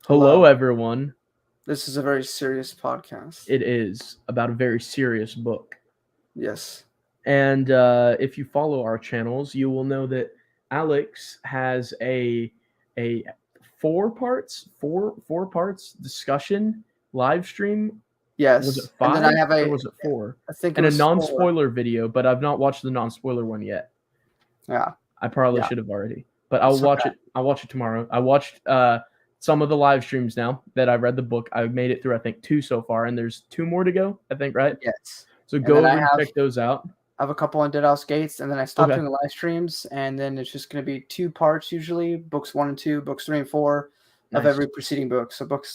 Hello, Hello. everyone. This is a very serious podcast. It is about a very serious book. Yes. And if you follow our channels, you will know that Alex has a four parts discussion live stream. Was it Yes. And then I five have or was it four? I think it And a was non four. spoiler video, but I've not watched the non spoiler one yet. Yeah. I probably Yeah. should have already, but I'll It's watch okay. it. I'll watch it tomorrow. I watched some of the live streams now that I've read the book. I've made it through, I think, two so far, and there's two more to go. I think, right? Yes. So And go then over and check those out. I have a couple on Dead House Gates, and then I stopped Okay. doing the live streams, and then it's just going to be 2 parts usually, books 1 and 2, books 3 and 4 of Nice. every preceding book. So book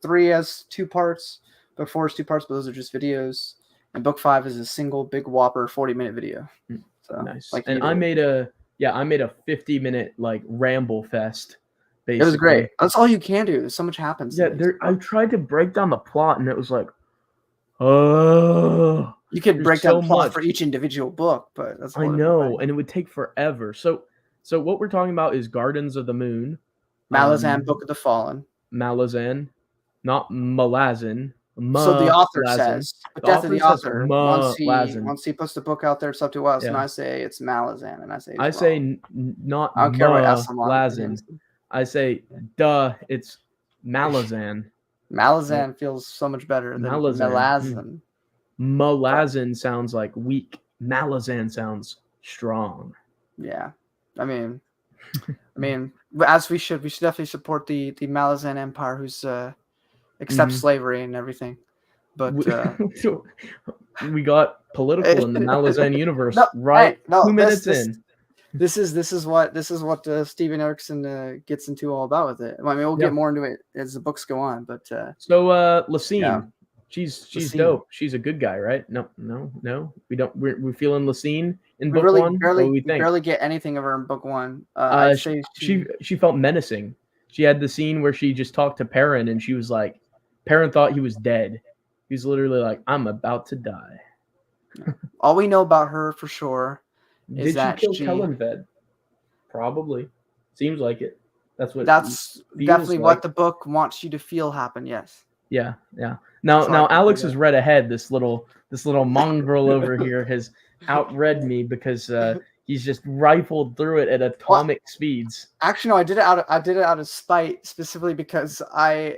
3 has 2 parts, book 4 is 2 parts, but those are just videos, and book 5 is a single big whopper 40-minute video. So Nice. like And I made a 50-minute like ramble fest. Basically. It was great. That's all you can do. So much happens. Yeah, I tried to break down the plot, and it was like, oh. You could break down the plot for each individual book, but that's I know, and it would take forever. So what we're talking about is Gardens of the Moon, Malazan, Book of the Fallen. Malazan, not Malazan. So the author says, but that's the author. Once he puts the book out there, it's up to us, and I say it's Malazan, and I say it's wrong. Not I don't care what Malazan. I say it's Malazan. Malazan feels so much better than Malazan. Malazan sounds like weak. Malazan sounds strong. Yeah, I mean, as we should definitely support the Malazan Empire, who's accepts slavery and everything. But we got political in the Malazan universe, right? 2 minutes in. This is what Steven Erikson gets into all about with it. I mean, we'll get more into it as the books go on. But so Lacine, she's dope. She's a good guy, right? No. We don't. We're feeling Lacine in book one. We barely get anything of her in book one. She felt menacing. She had the scene where she just talked to Perrin, and she was like, Perrin thought he was dead. He's literally like, I'm about to die. All we know about her for sure. Did she kill Kellenved? Probably. Seems like it. That's definitely what the book wants you to feel happen. Yes. Yeah. Now Alex has read ahead. This little mongrel over here has outread me because he's just rifled through it at atomic speeds. Actually, no. I did it out of spite, specifically because I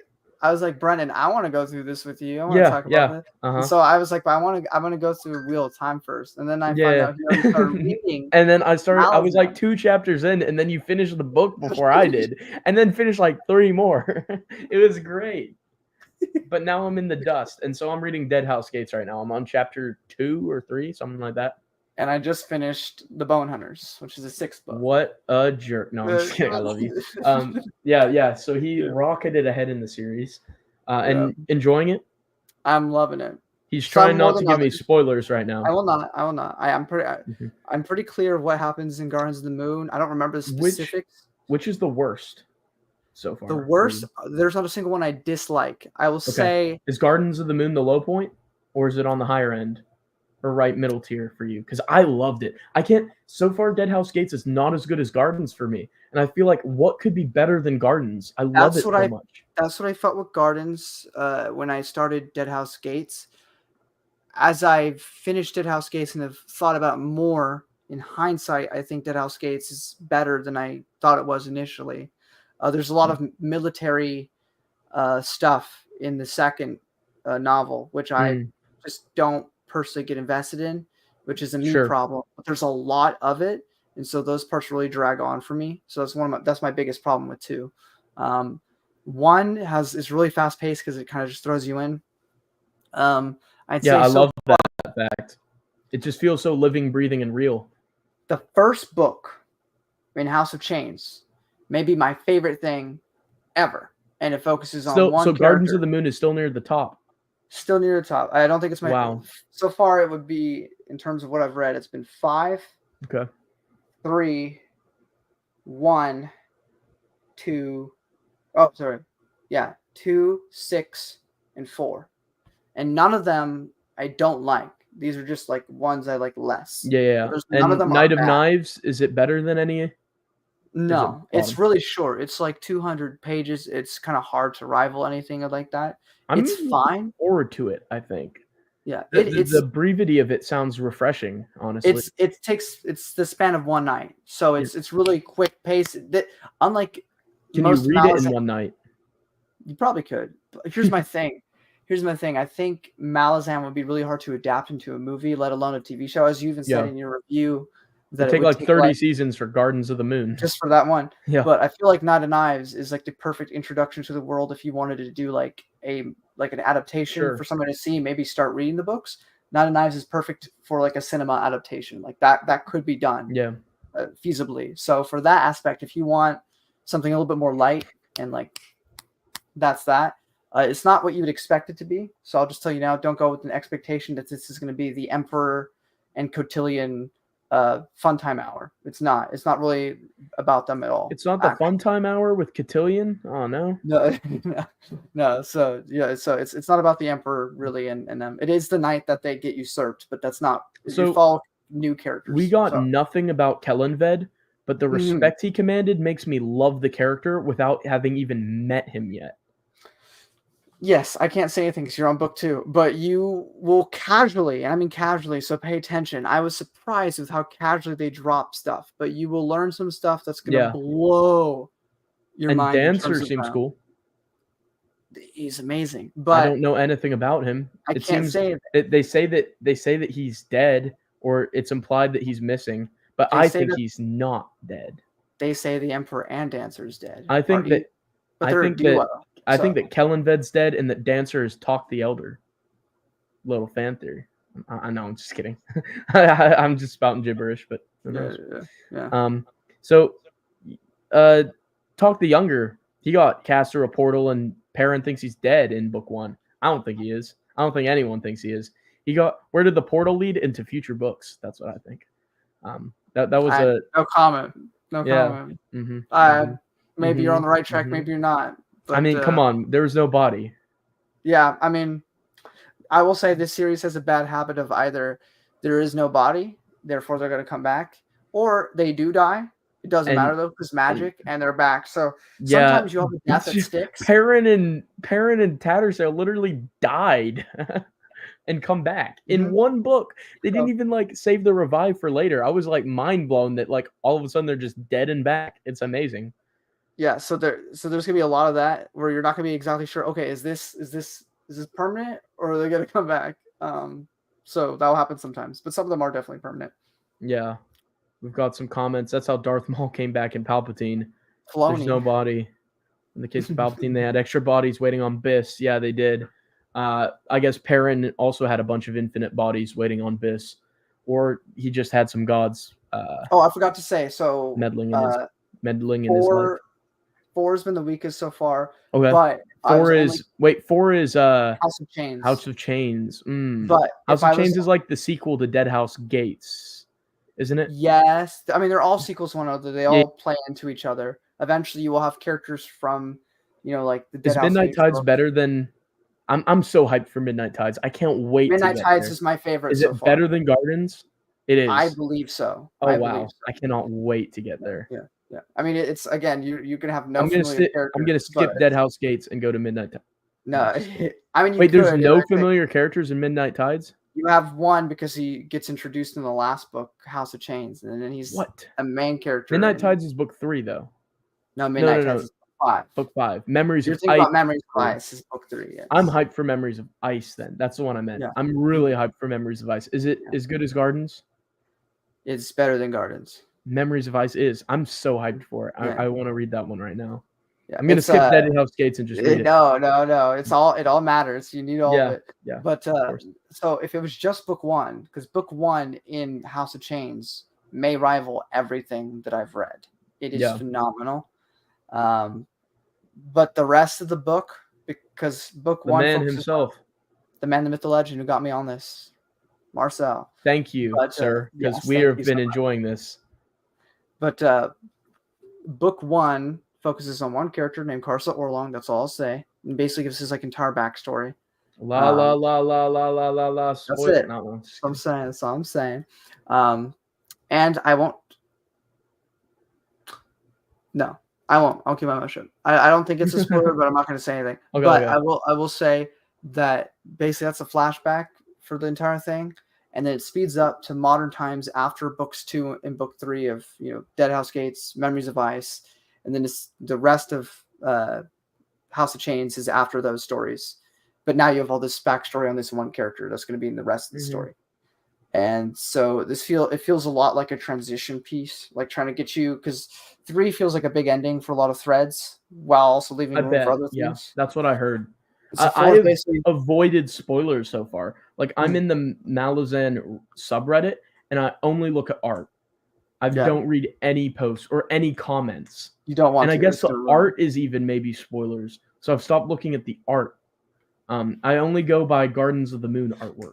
was like, Brendan, I want to go through this with you. I want to talk about it. And so I was like, but I'm going to go through Wheel of Time first. And then I find out you started reading. And then I was like 2 chapters in, and then you finished the book before I did. And then finished like 3 more. It was great. But now I'm in the dust. And so I'm reading Dead House Gates right now. I'm on chapter 2 or 3, something like that. And I just finished The Bone Hunters, which is a 6th book. What a jerk. No, I'm just kidding. I love you. Yeah. So he rocketed ahead in the series. And enjoying it? I'm loving it. He's trying not to give me spoilers right now. I will not. I'm pretty clear of what happens in Gardens of the Moon. I don't remember the specifics. Which is the worst so far? The worst? There's not a single one I dislike. I will say... Is Gardens of the Moon the low point? Or is it on the higher end? Or right middle tier for you? Because I loved it. So far, Dead House Gates is not as good as Gardens for me. And I feel like what could be better than Gardens? I love it so much. That's what I felt with Gardens when I started Dead House Gates. As I finished Dead House Gates and have thought about it more in hindsight, I think Dead House Gates is better than I thought it was initially. There's a lot of military stuff in the second novel, which I just don't personally get invested in, which is a me problem. But there's a lot of it, and so those parts really drag on for me. So that's my biggest problem with 2. 1 is really fast paced because it kind of just throws you in. I love that fact. It just feels so living, breathing, and real. The first book in House of Chains may be my favorite thing ever, and it focuses on one. So Gardens of the Moon is still near the top. Still near the top. I don't think it's my. Wow. So far, it would be, in terms of what I've read, it's been 5. Okay. 3, 1, 2. Oh, sorry. Yeah, 2, 6, and 4. And none of them I don't like. These are just like ones I like less. Yeah. And Knight of Knives, is it better than any? No, it's bottom? really short. It's like 200 pages. It's kind of hard to rival anything like that. I'm It's looking fine. forward to it, I think. Yeah, The brevity of it sounds refreshing, honestly. it's the span of one night, so Yeah. it's really quick pace. That unlike Can you most read it in Malazan, one night? you probably could. But here's my thing. Here's my thing. I think Malazan would be really hard to adapt into a movie, let alone a TV show. As you even said Yeah. in your review, It'd that it take would like take 30 seasons for Gardens of the Moon. just for that one. Yeah. But I feel like Knight of Knives is like the perfect introduction to the world if you wanted to do like an adaptation Sure. for someone to see, maybe start reading the books. Knight of Knives is perfect for like a cinema adaptation. Like that could be done. Yeah. Feasibly. So for that aspect, if you want something a little bit more light and like that's that. It's not what you would expect it to be. So I'll just tell you now, don't go with an expectation that this is going to be the Emperor and Cotillion fun time hour. It's not. It's not really about them at all. It's not the fun time hour with Cotillion? Oh no. No. So yeah, so it's not about the Emperor really and them. It is the night that they get usurped, but that's not. So you follow new characters. We got nothing about Kellanved, but the respect he commanded makes me love the character without having even met him yet. Yes, I can't say anything because you're on book 2, but you will casually, and I mean casually, so pay attention. I was surprised with how casually they drop stuff, but you will learn some stuff that's going to blow your mind. And Dancer seems cool. He's amazing, but I don't know anything about him. They say that he's dead, or it's implied that he's missing, but I think he's not dead. They say the Emperor and Dancer is dead. I think that Kellanved's dead and that Dancer is Talk the Elder. Little fan theory. I know, I'm just kidding. I'm just spouting gibberish, but yeah. So Talk the Younger, he got cast through a portal and Perrin thinks he's dead in book 1. I don't think he is. I don't think anyone thinks he is. Where did the portal lead? Into future books. That's what I think. That was no comment. No comment. Maybe you're on the right track, maybe you're not. But, I mean, come on. There was no body. Yeah, I mean, I will say this series has a bad habit of either there is no body, therefore they're going to come back, or they do die. It doesn't matter, though, because magic, and they're back. So sometimes you have a death that sticks. Perrin and Tattersail literally died and come back in one book. They didn't even save the revive for later. I was mind blown that all of a sudden they're just dead and back. It's amazing. Yeah, so there's gonna be a lot of that where you're not gonna be exactly sure. Okay, is this permanent or are they gonna come back? So that'll happen sometimes, but some of them are definitely permanent. Yeah, we've got some comments. That's how Darth Maul came back in Palpatine. Filoni. There's no body. In the case of Palpatine, they had extra bodies waiting on Biss. Yeah, they did. I guess Perrin also had a bunch of infinite bodies waiting on Biss, or he just had some gods. I forgot to say. So meddling in his life. 4 has been the weakest so far. Okay. But 4 is House of Chains. House of Chains. But House of Chains is like the sequel to Dead House Gates, isn't it? Yes. I mean, they're all sequels to one another. They all play into each other. Eventually, you will have characters from, the Dead House. Is Midnight Tides better than? I'm so hyped for Midnight Tides. I can't wait. Midnight Tides is my favorite. Is it better than Gardens? It is. I believe so. Oh wow! I cannot wait to get there. Yeah. Yeah, I mean, it's again, you can have no. I'm gonna skip Dead House Gates and go to Midnight Tides. No, I mean, there's no familiar characters in Midnight Tides. You have one because he gets introduced in the last book, House of Chains, and then he's a main character. Midnight Tides is book 3, though. No, Midnight Tides is book 5. Book 5. Memories You're of thinking Ice. About Memories of Ice is book 3. Yes. I'm hyped for Memories of Ice. Then that's the one I meant. Yeah. I'm really hyped for Memories of Ice. Is it as good as Gardens? It's better than Gardens. Memories of Ice is. I'm so hyped for it. I want to read that one right now. Yeah, I'm gonna skip Dead House Gates and just read it. No. It all matters. You need all of it. Yeah. But so if it was just book 1, because book 1 in House of Chains may rival everything that I've read. It is phenomenal. But the rest of the book, because book 1, the man himself, the man, the myth, the legend, who got me on this, Marcel. Thank you, sir, because we have been enjoying this. But book 1 focuses on one character named Karsa Orlong. That's all I'll say. And basically gives his entire backstory. La la la la la la la la. That's it. That's all I'm saying. And I won't. No, I won't. I'll keep my mouth shut. I don't think it's a spoiler, but I'm not going to say anything. Okay, but okay. I will say that basically that's a flashback for the entire thing, and then it speeds up to modern times after books 2 and book 3 of Dead House Gates, Memories of Ice, and then the rest of House of Chains is after those stories. But now you have all this backstory on this one character that's going to be in the rest of the story. And so it feels a lot like a transition piece, like trying to get you, because 3 feels like a big ending for a lot of threads while also leaving room for other things. Yeah, that's what I heard. So I have basically avoided spoilers so far. Like I'm in the Malazan subreddit and I only look at art. I don't read any posts or any comments. You don't want and to. I guess the art is even maybe spoilers. So I've stopped looking at the art. I only go by Gardens of the Moon artwork.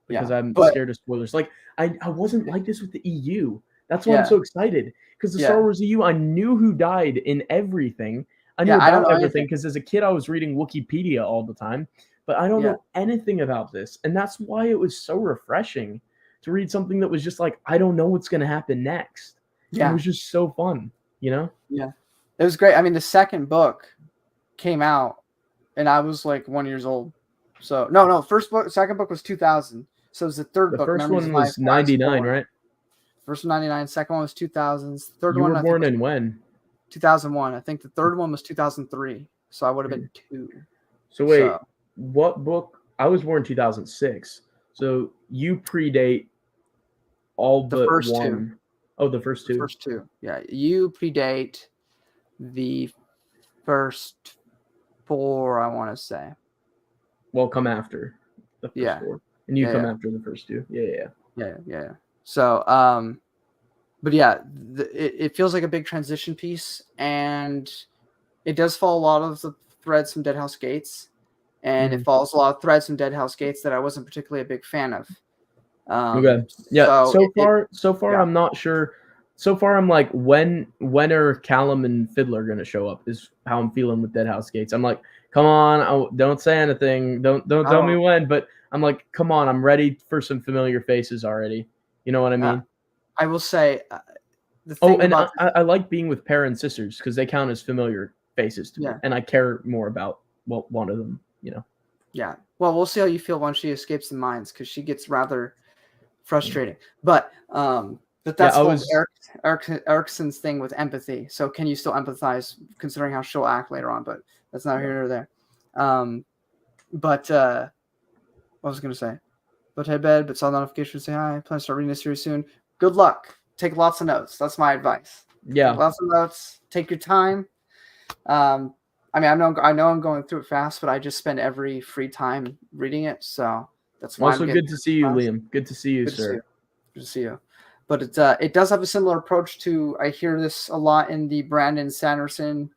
Because I'm scared of spoilers. Like I wasn't like this with the EU. That's why I'm so excited. Because the Star Wars EU, I knew who died in everything. I knew about everything because as a kid I was reading Wikipedia all the time, but I don't know anything about this. And that's why it was so refreshing to read something that was just like, I don't know what's gonna happen next. Yeah. It was just so fun, Yeah. It was great. I mean, the second book came out and I was like 1 year old. So second book was 2000. So it was the third book. The first one was 99, right? First one 99. Second one was 2000. Third you one. You were born in when? 2001. I think the third one was 2003. So I would have been 2. So wait, what book? I was born 2006. So you predate all but first one. 2. Oh, the first 2. The first 2. Yeah, you predate the first 4. I want to say. Well, come after the first 4. And you come after the first 2. Yeah. So, but yeah, it feels like a big transition piece, and it does follow a lot of the threads from Dead House Gates, and it follows a lot of threads from Dead House Gates that I wasn't particularly a big fan of. Okay. Yeah. So far, I'm not sure. So far, I'm like, when are Callum and Fiddler going to show up? Is how I'm feeling with Dead House Gates. I'm like, come on, don't say anything. Don't tell me when. But I'm like, come on, I'm ready for some familiar faces already. You know what I mean? I will say the thing I like being with Para and Sisters because they count as familiar faces to me, and I care more about one of them. Yeah. Well, we'll see how you feel once she escapes the mines because she gets rather frustrating. But that's Erikson's thing with empathy. So can you still empathize considering how she'll act later on? But that's not here nor there. What was I going to say? But head bed, but saw the notification say hi. Plan to start reading this series soon. Good luck. Take lots of notes. That's my advice. Yeah. Take lots of notes. Take your time. I mean, I know I'm going through it fast, but I just spend every free time reading it. So that's why. Also, good to see you, Liam. Good to see you, sir. Good to see you. But it does have a similar approach to. I hear this a lot in the Brandon Sanderson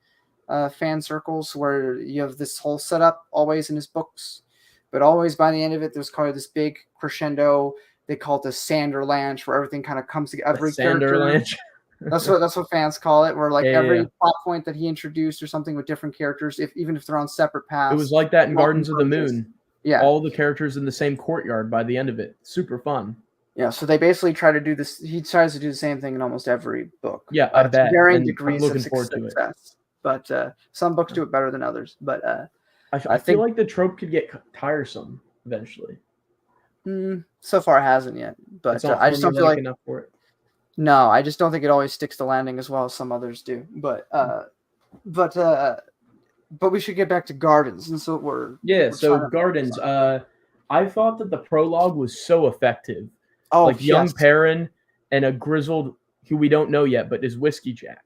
fan circles, where you have this whole setup always in his books, but always by the end of it, there's kind of this big crescendo. They call it the Sanderlanche, where everything kind of comes together. Every Sanderlanche. That's what fans call it. Where every plot point that he introduced or something with different characters, even if they're on separate paths. It was like that in Gardens of the Moon. Yeah, all the characters in the same courtyard by the end of it. Super fun. Yeah, so they basically try to do this. He tries to do the same thing in almost every book. Yeah, I bet. Varying degrees of success. But some books do it better than others. But I feel like the trope could get tiresome eventually. So far, it hasn't yet. But I just don't feel like enough for it. No, I just don't think it always sticks to landing as well as some others do. But we should get back to Gardens, and so Gardens. I thought that the prologue was so effective. Young Perrin and a grizzled who we don't know yet, but is Whiskey Jack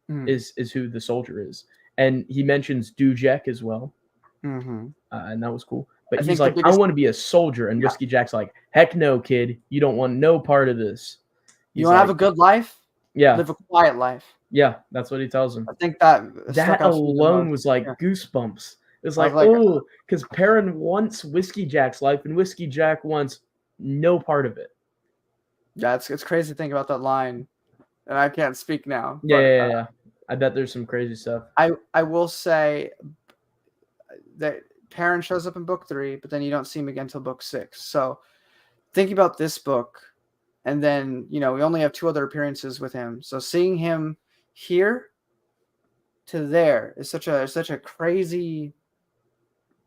is who the soldier is, and he mentions Dujek as well, and that was cool. But he's like, I want to be a soldier, and Whiskey Jack's like, heck no, kid, you don't want no part of this. You want to have a good life? Yeah. Live a quiet life. Yeah, that's what he tells him. I think that alone was like goosebumps. It's like, oh, because Perrin wants Whiskey Jack's life, and Whiskey Jack wants no part of it. Yeah, it's crazy to think about that line, and I can't speak now. Yeah. I bet there's some crazy stuff. I will say that Perrin shows up in book 3, but then you don't see him again until book 6. So thinking about this book, and then we only have 2 other appearances with him. So seeing him here to there is such a crazy,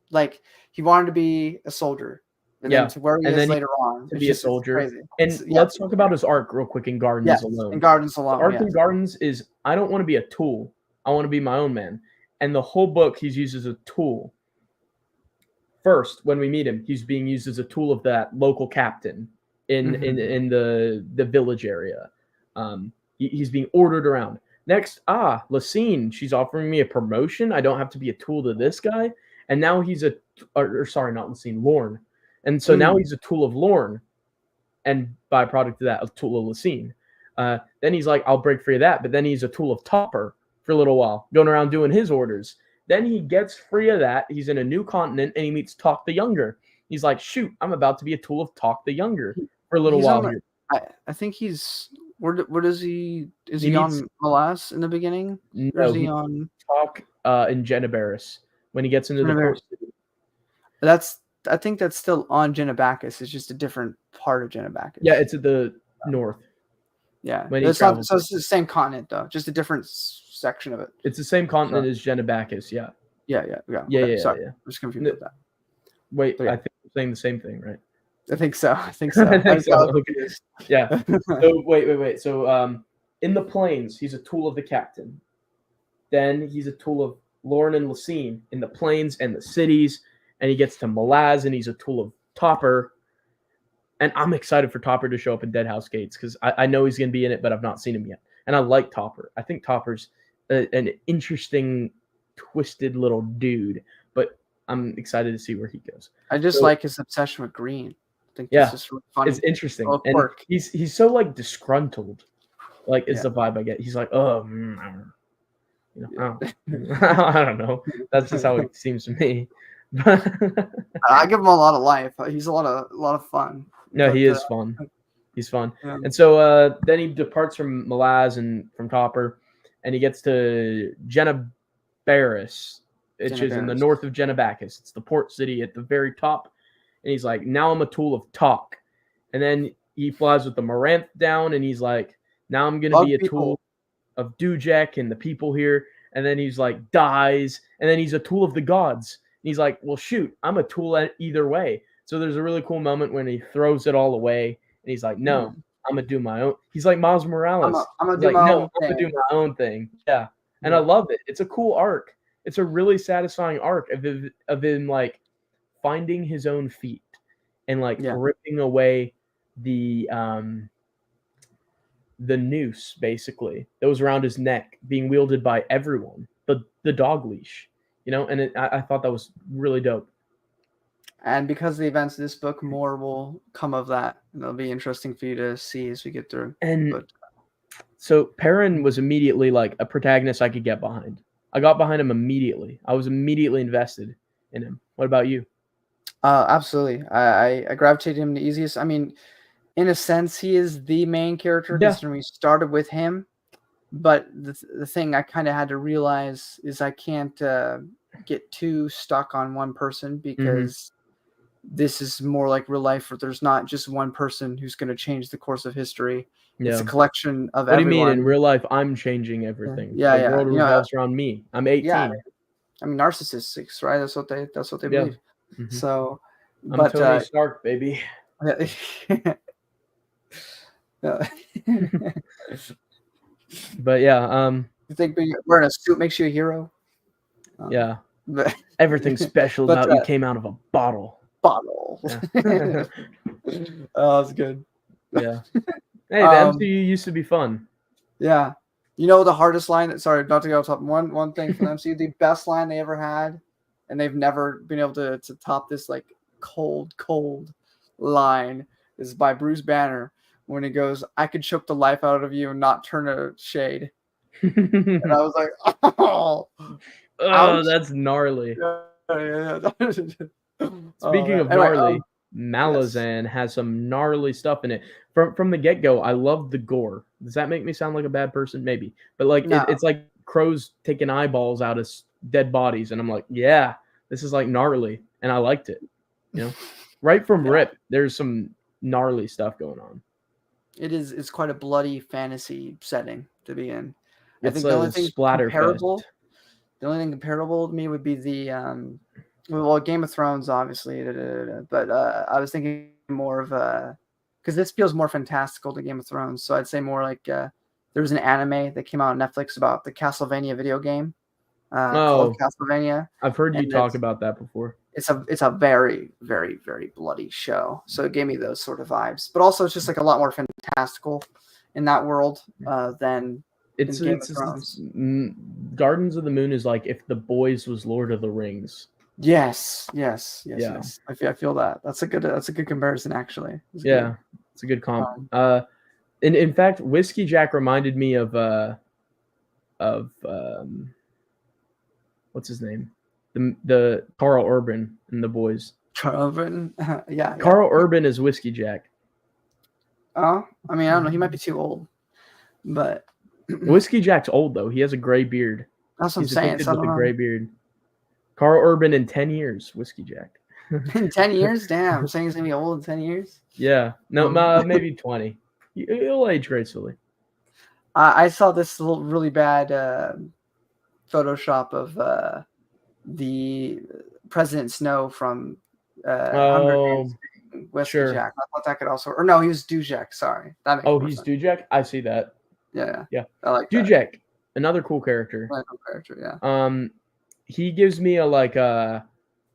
like, he wanted to be a soldier, and Yeah. then to where he And is then later on, to it's be a just, it's soldier. crazy. And Yeah, let's talk about his arc real quick in Gardens yes, alone. in Gardens The alone, arc yes. in Gardens is I don't want to be a tool. I want to be my own man. And the whole book he's used as a tool. First, when we meet him, he's being used as a tool of that local captain in the village area. He's being ordered around. Next, Lacine, she's offering me a promotion. I don't have to be a tool to this guy. And now he's sorry, not Lacine, Lorne. And so now he's a tool of Lorne, and byproduct of that, a tool of Lacine. Then he's like, I'll break free of that. But then he's a tool of Topper for a little while, going around doing his orders. Then he gets free of that. He's in a new continent, and he meets Talk the Younger. He's like, shoot, I'm about to be a tool of Talk the Younger for a little while here. I think he's where does he is He he meets- on Malas in the beginning? Or No, is he he on Talk in Genebaris when he gets into the port city. I think that's still on Genebacus. It's just a different part of Genebacus. Yeah, it's at the north. Yeah, when he it's not, travels. so it's the same continent though, just a different section of it. It's the same continent as Genebacus. Yeah. Yeah. Yeah. Sorry, I'm just confused with that. Wait, yeah. I think we're saying the same thing, right? I think so. I think so. Okay. Yeah. So wait. So in the plains, he's a tool of the captain. Then he's a tool of Lorne and Lacine in the plains and the cities, and he gets to Malaz, and he's a tool of Topper. And I'm excited for Topper to show up in Deadhouse Gates because I know he's going to be in it, but I've not seen him yet. And I like Topper. I think Topper's an interesting, twisted little dude, but I'm excited to see where he goes. I just like his obsession with green. I think this is really funny. It's interesting. And he's so like disgruntled, like is the vibe I get. He's like, I don't know. That's just how it seems to me. I give him a lot of life. He's a lot of fun. No, he is fun. He's fun. Yeah. And so then he departs from Malaz and from Topper, and he gets to Genebaris, which is in the north of Genebacus. It's the port city at the very top. And he's like, now I'm a tool of Talk. And then he flies with the Moranth down, and he's like, now I'm going to be a tool of Dujek and the people here. And then he's like, dies. And then he's a tool of the gods. And he's like, well, shoot, I'm a tool either way. So there's a really cool moment when he throws it all away, and he's like, no, I'm going to do my own. He's like Miles Morales. I'm going to do my own thing. Yeah. And I love it. It's a cool arc. It's a really satisfying arc of him like finding his own feet and like ripping away the noose, basically, that was around his neck, being wielded by everyone, the dog leash, and I thought that was really dope. And because of the events of this book, more will come of that. And it'll be interesting for you to see as we get through. So Perrin was immediately like a protagonist I could get behind. I got behind him immediately. I was immediately invested in him. What about you? Absolutely. I gravitated him the easiest. I mean, in a sense, he is the main character considering we started with him. But the thing I kind of had to realize is I can't get too stuck on one person because this is more like real life where there's not just one person who's going to change the course of history. Yeah. It's a collection of everyone. What do you mean in real life? I'm changing everything. Yeah. The world revolves around me. I'm 18. Yeah. I mean, narcissists, right? That's what they believe. Mm-hmm. So, I'm Tony Stark, baby. But yeah, you think wearing a suit makes you a hero? Yeah. Everything special about you came out of a bottle. Yeah. Oh, that's good. Yeah. Hey, the MCU used to be fun. Yeah. The hardest line, sorry, not to go top one thing from the MCU, the best line they ever had, and they've never been able to top this like cold line, is by Bruce Banner when he goes, I could choke the life out of you and not turn a shade. And I was like, oh, that's gnarly. Yeah. Speaking of gnarly, Malazan has some gnarly stuff in it. From the get-go, I love the gore. Does that make me sound like a bad person? Maybe. But like it's like crows taking eyeballs out of dead bodies, and I'm like, yeah, this is like gnarly, and I liked it. Right from rip, there's some gnarly stuff going on. It's quite a bloody fantasy setting to be in. I think the only thing comparable The only thing comparable to me would be the Game of Thrones, obviously. But I was thinking more of because this feels more fantastical to Game of Thrones. So I'd say more like there was an anime that came out on Netflix about the Castlevania video game called Castlevania. I've heard you And talk about that before. It's a very, very, very bloody show. So it gave me those sort of vibes. But also it's just like a lot more fantastical in that world than It's Game of Thrones. Gardens of the Moon is like if The Boys was Lord of the Rings. Yes. Yeah. I feel that. That's a good comparison, actually. It's a good comp. In fact, Whiskey Jack reminded me of what's his name, the Carl Urban in The Boys. Carl Urban, yeah. Carl Urban is Whiskey Jack. Oh, I mean, I don't know. He might be too old, but Whiskey Jack's old though. He has a gray beard. That's what He's I'm saying. depicted with a gray beard. Carl Urban in 10 years, Whiskey Jack. In 10 years? Damn. I'm saying he's going to be old in 10 years? Yeah. No, maybe 20. He'll age gracefully. I saw this really bad Photoshop of the President Snow from Hunger Games. Whiskey Jack. I thought that could also... Or no, he was Dujek. Sorry. That makes he's sense. Dujek? I see that. Yeah. I like Dujek. That. Another cool character. Yeah. He gives me a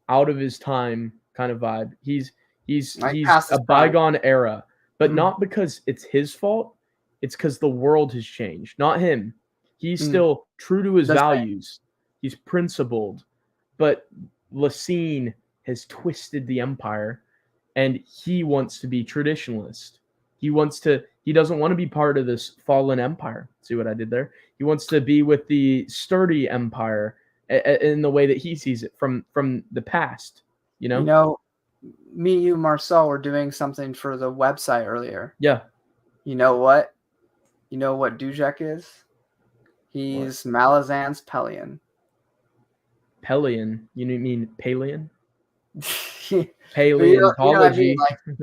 out of his time kind of vibe. He's a bygone era, but not because it's his fault. It's because the world has changed, not him. He's still true to his values. He's principled, but Lysine has twisted the empire, and he wants to be traditionalist. He doesn't want to be part of this fallen empire. See what I did there? He wants to be with the sturdy empire in the way that he sees it from the past, me, you, Marcel were doing something for the website earlier. Yeah. You know what? You know what Dujek is? He's Malazan's Pelion. Pelion? You mean Palian? Paleontology.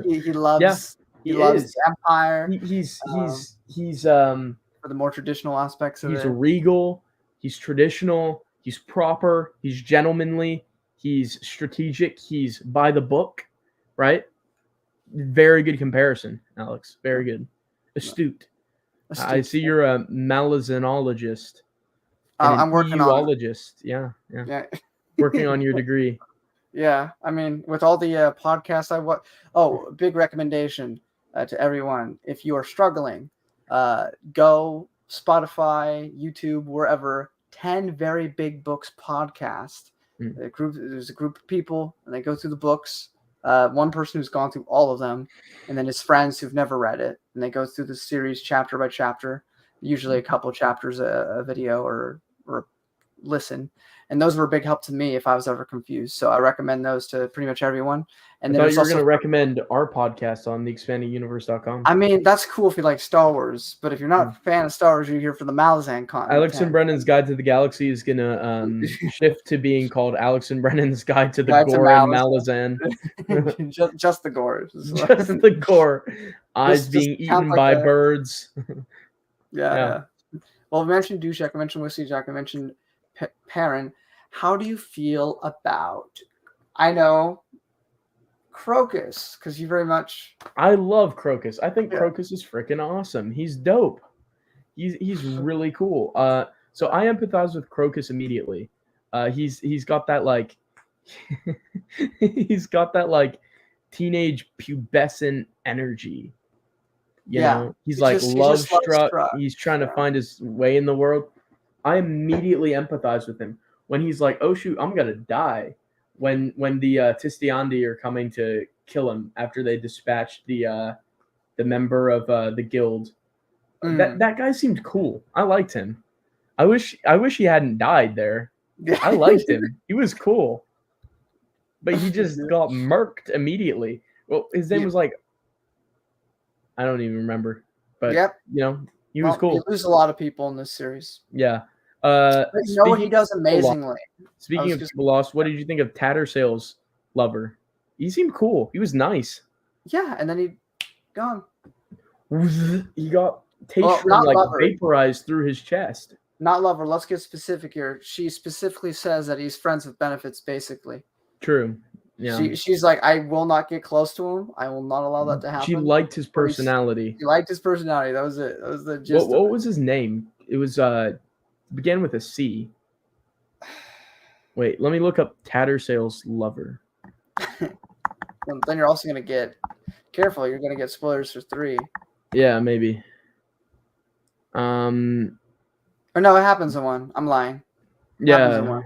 He loves. He loves empire. He's for the more traditional aspects of it. He's regal. He's traditional. He's proper. He's gentlemanly. He's strategic. He's by the book, right? Very good comparison, Alex. Very good. Astute. I see you're a malazonologist. I'm working on it. Yeah. Working on your degree. Yeah. I mean, with all the podcasts big recommendation to everyone. If you are struggling, go Spotify, YouTube, wherever. 10 Very Big Books podcast. There's a group of people, and they go through the books. One person who's gone through all of them, and then his friends who've never read it, and they go through the series chapter by chapter, usually a couple chapters a video or listen. And those were a big help to me if I was ever confused. So I recommend those to pretty much everyone. And I thought you were going to recommend our podcast on theexpandinguniverse.com. I mean, that's cool if you like Star Wars, but if you're not a fan of Star Wars, you're here for the Malazan content. Alex and Brennan's Guide to the Galaxy is going to shift to being called Alex and Brennan's Guide to the Gore and Malazan. just the gore. Just the gore. Eyes being eaten by birds. Yeah. Well, we mentioned Dujek, I mentioned Whiskey Jack, I mentioned Perrin. How do you feel about, I know, Crocus? Because you very much... I love Crocus. I think Crocus is freaking awesome. He's dope. He's really cool. So I empathize with Crocus immediately. He's got that he's got that teenage pubescent energy. You know? He's love struck. He's trying to find his way in the world. I immediately empathize with him when he's like, "Oh shoot, I'm gonna die." When the Tistiandi are coming to kill him after they dispatched the member of the guild. That guy seemed cool. I liked him. I wish he hadn't died there. I liked him. He was cool, but he just got murked immediately. Well, his name was I don't even remember, but he was cool. You lose a lot of people in this series. Yeah. What he does amazingly. Speaking of people lost, what did you think of Tattersail's lover? He seemed cool. He was nice. Yeah, and then he gone. He got vaporized through his chest. Not lover. Let's get specific here. She specifically says that he's friends with benefits, basically. True. Yeah. She's like, I will not get close to him. I will not allow that to happen. She liked his personality. She liked his personality. That was it. That was the gist. What was his name? It was began with a C. Wait, let me look up Tattersale's lover. Then you're also gonna get careful. You're gonna get spoilers for 3. Yeah, maybe. Or no, it happens in 1. I'm lying. Yeah.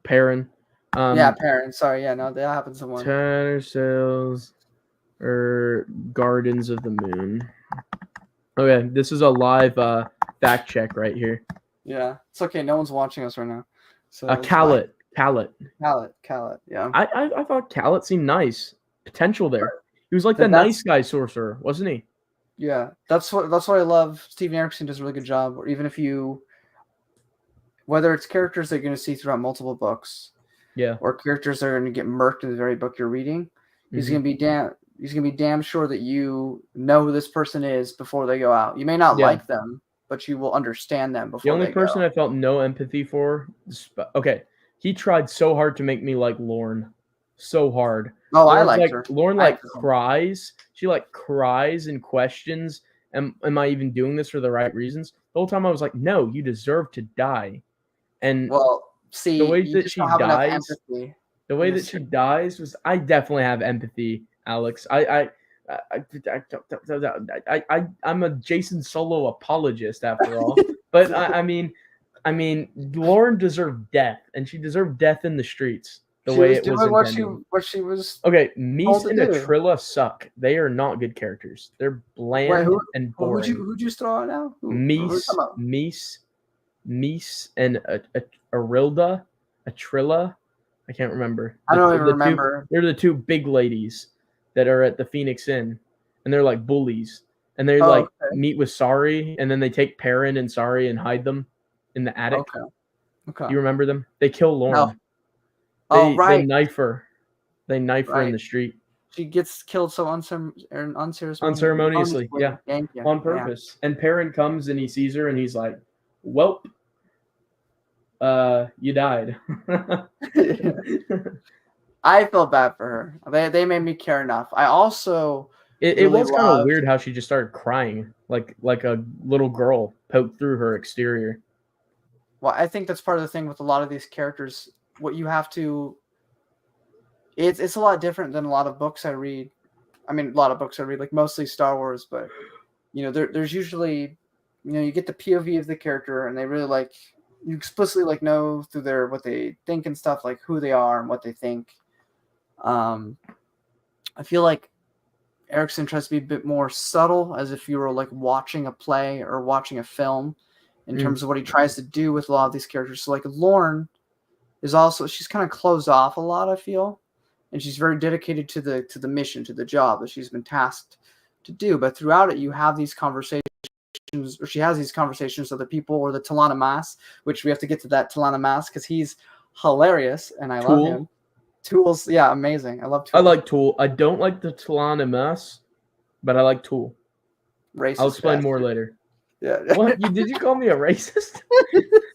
Perrin. Perrin. Sorry, yeah, no, that happens in 1. Tattersales or Gardens of the Moon. Okay, this is a live fact check right here. Yeah, it's okay. No one's watching us right now. So Callet. Yeah. I thought Callet seemed nice. Potential there. He was like the nice guy sorcerer, wasn't he? Yeah, that's what I love. Steven Erikson does a really good job. Or even if whether it's characters that you're going to see throughout multiple books, yeah, or characters that are going to get murked in the very book you're reading, he's going to be damn sure that you know who this person is before they go out. You may not like them, but you will understand them before they go. The only person I felt no empathy for, okay, he tried so hard to make me like Lorne, so hard. Oh, I liked her. Lorne cries. She cries and questions. Am I even doing this for the right reasons? The whole time I was like, no, you deserve to die. And see, the way that she dies was, I definitely have empathy, Alex. I'm a Jason Solo apologist after all, but I mean, Lauren deserved death, and she deserved death in the streets. What she was. Okay, Mies and Atrilla suck. They are not good characters. They're bland and boring. Who'd you throw out now? Mies, and Atrilla. I can't remember. I don't even remember. They're the 2 big ladies that are at the Phoenix Inn, and they're like bullies. And they meet with Sari, and then they take Perrin and Sari and hide them in the attic. Okay. You remember them? They kill Lauren. No. They knife her. They knife her in the street. She gets killed so unceremoniously. Yeah. On purpose. Yeah. And Perrin comes and he sees her and he's like, "Welp, you died." I feel bad for her. They made me care enough. I also it was kind of weird how she just started crying like a little girl poked through her exterior. Well, I think that's part of the thing with a lot of these characters. What you have to, it's a lot different than a lot of books I read. I mean, a lot of books I read, like mostly Star Wars, but there's usually, you get the POV of the character, and they really you explicitly know through what they think and stuff, like who they are and what they think. I feel like Erikson tries to be a bit more subtle, as if you were watching a play or watching a film, in terms of what he tries to do with a lot of these characters. So Lorne is also, she's kind of closed off a lot, I feel, and she's very dedicated to the mission, to the job that she's been tasked to do. But throughout it, you have these conversations, or she has these conversations with the people, or the Talana Mas, which we have to get to that Talana Mas because he's hilarious and I love him. Tool's, yeah, amazing. I love Tool. I like Tool. I don't like the Talana Mas, but I like Tool. Racist. I'll explain more later. Yeah. What? Did you call me a racist?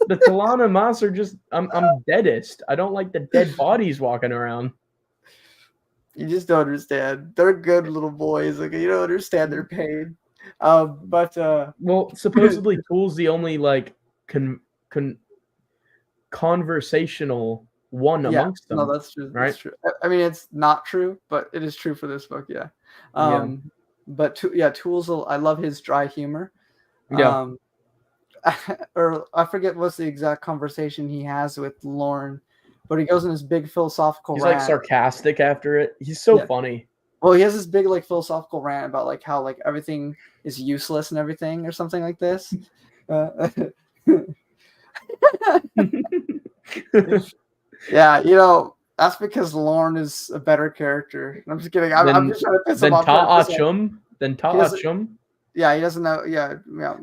The Talana Mas are just, I'm deadest. I don't like the dead bodies walking around. You just don't understand. They're good little boys. You don't understand their pain. Well, supposedly Tool's the only conversational one amongst them. No, that's true. Right? That's true. I mean, it's not true, but it is true for this book. Yeah. But Tool's. I love his dry humor. Yeah. Or I forget what's the exact conversation he has with Lauren, but he goes in this big philosophical rant. He's sarcastic after it. He's so funny. Well, he has this big philosophical rant about how everything is useless and everything, or something like this. Yeah, that's because Lauren is a better character. I'm just kidding. I'm just trying to piss him off. Then Ta'achum. Yeah, he doesn't know. Yeah.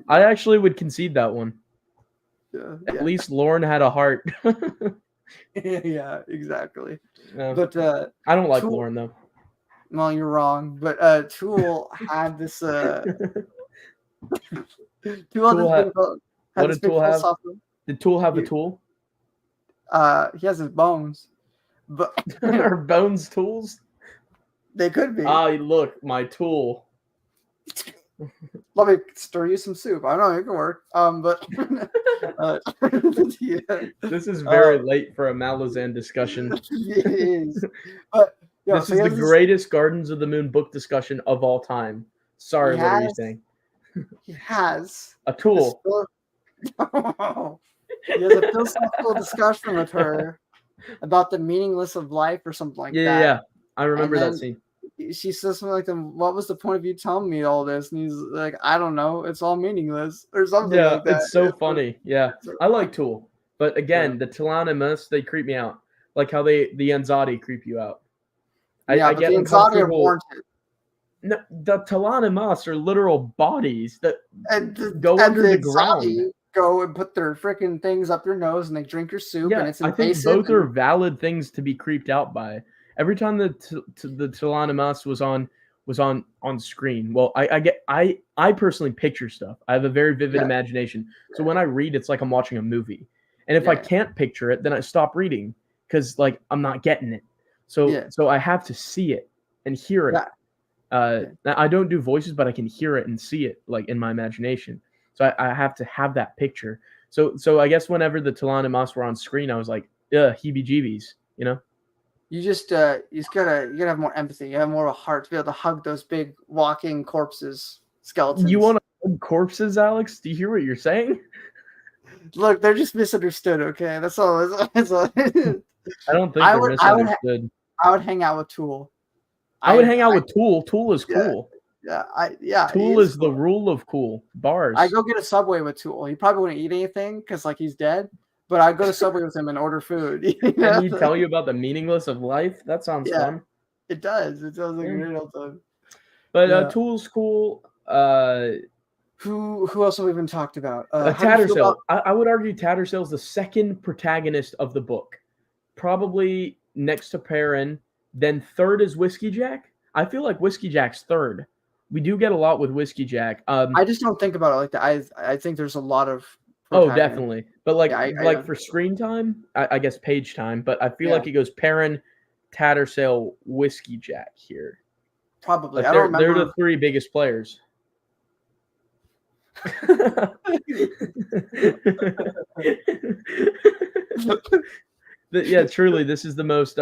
I actually would concede that one. Yeah. At least Lauren had a heart. Yeah, exactly. But I don't like Lauren though. Well, you're wrong. But Tool had this. Tool What this did big Tool have? philosophical. Did Tool have a You- tool? He has his bones, but Are bones tools? they could be. Look, my tool. Let me stir you some soup. I don't know, it can work. But yeah, This is very late for a Malazan discussion. it is. But This is the greatest Gardens of the Moon book discussion of all time. Sorry, what are you saying? He has A tool. He has a philosophical discussion with her about the meaningless of life or something like that. Yeah. I remember that scene. She says something like, "What was the point of you telling me all this?" And he's like, "I don't know. It's all meaningless," or something like that. It's so funny. Yeah, I like Tool, but again, the Talanimus, they creep me out. Like how the Anzadi creep you out. Yeah, I but get the Anzadi are warranted. No, the Talanimus are literal bodies that go and under the ground. Go and put their freaking things up their nose and they drink your soup, and it's invasive. I think both are valid things to be creeped out by. Every time the Talanimus was on screen, well, I personally picture stuff. I have a very vivid imagination, so when I read, it's like I'm watching a movie. And if I can't picture it, then I stop reading because like I'm not getting it. So I have to see it and hear it. I don't do voices, but I can hear it and see it like in my imagination. So I have to have that picture. So I guess whenever the Talanimus were on screen, I was like, heebie-jeebies, you know? You just gotta have more empathy. You have more of a heart to be able to hug those big walking corpses, skeletons. You want to hug corpses, Alex? Do you hear what you're saying? Look, they're just misunderstood. Okay, that's all. That's all. I don't think they're misunderstood. I would hang out with Tool. I would hang out with Tool. Tool is cool. Tool is the rule of cool. Bars. I go get a Subway with Tool. He probably wouldn't eat anything because like he's dead. But I'd go to Subway with him and order food. And he'd tell you about the meaningless of life? That sounds fun. It does. It sounds like a great old time. But Tool's cool. Who else have we even talked about? Tattersail. I would argue Tattersail's the second protagonist of the book. Probably next to Perrin. Then third is Whiskey Jack. I feel like Whiskey Jack's third. We do get a lot with Whiskey Jack. I just don't think about it like that. I think there's a lot of definitely. But like for screen time, I guess page time, but I feel like it goes Perrin, Tattersail, Whiskey Jack here. Probably. Like I don't remember. They're the three biggest players. Truly, this is the most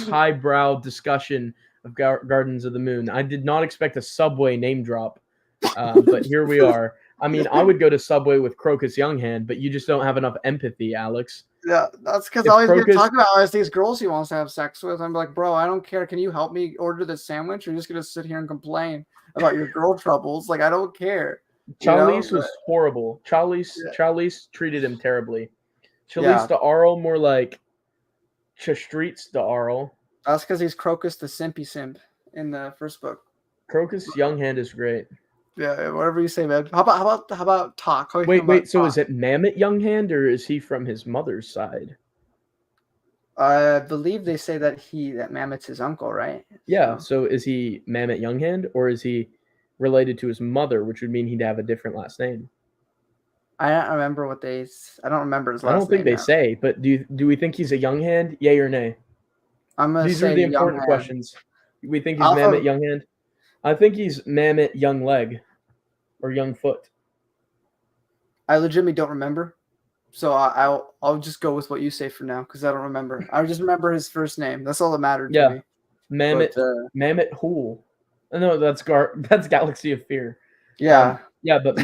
highbrow discussion of Gardens of the Moon. I did not expect a Subway name drop, but here we are. I mean, I would go to Subway with Crocus Younghand, but you just don't have enough empathy, Alex. Yeah, that's because all he's going to talk about is these girls he wants to have sex with. I'm like, bro, I don't care. Can you help me order this sandwich? Or you're just going to sit here and complain about your girl troubles? Like, I don't care. Charlize was horrible. Charlize treated him terribly. Charlize de Arl more like Streets de Arl. That's because he's Crocus the Simpy Simp in the first book. Crocus Younghand is great. Yeah, whatever you say, man. How about talk? Wait. So is it Mammoth Younghand or is he from his mother's side? I believe they say that Mammoth's his uncle, right? Yeah. So is he Mammoth Younghand or is he related to his mother, which would mean he'd have a different last name? I don't remember I don't remember his last name. I don't think they say, but do we think he's a Younghand? Yay or nay? These are the important questions. We think he's Mammoth Younghand. I think he's Mammoth Young Leg or Young Foot. I legitimately don't remember, so I'll just go with what you say for now because I don't remember. I just remember his first name. That's all that mattered to me. Mammoth Hool. No, that's Galaxy of Fear. Yeah. But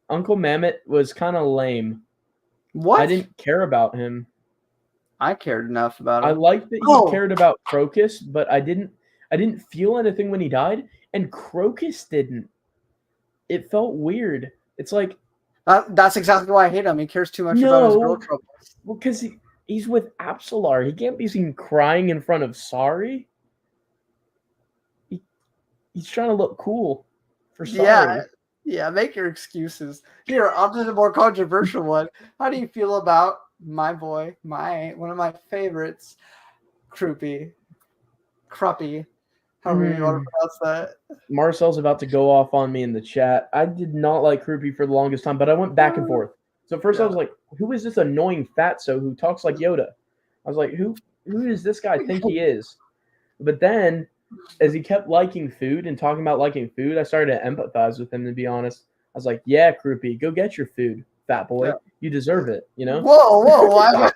Uncle Mammoth was kind of lame. What? I didn't care about him. I cared enough about him. I liked that he cared about Crocus, but I didn't feel anything when he died, and Crocus didn't. It felt weird. It's like that's exactly why I hate him. He cares too much about his girl troubles. Well, because he's with Absolar. He can't be seen crying in front of Sari. He's trying to look cool for Sari. Yeah, make your excuses. Here, I'll do the more controversial one. How do you feel about my boy, one of my favorites, Cruppy? However you want to pronounce that. Marcel's about to go off on me in the chat. I did not like Croupy for the longest time, but I went back and forth. So first I was like, who is this annoying fatso who talks like Yoda? I was like, who does this guy think he is? But then, as he kept liking food and talking about liking food, I started to empathize with him, to be honest. I was like, yeah, Croupy, go get your food, fat boy. Yeah. You deserve it, you know? Whoa, why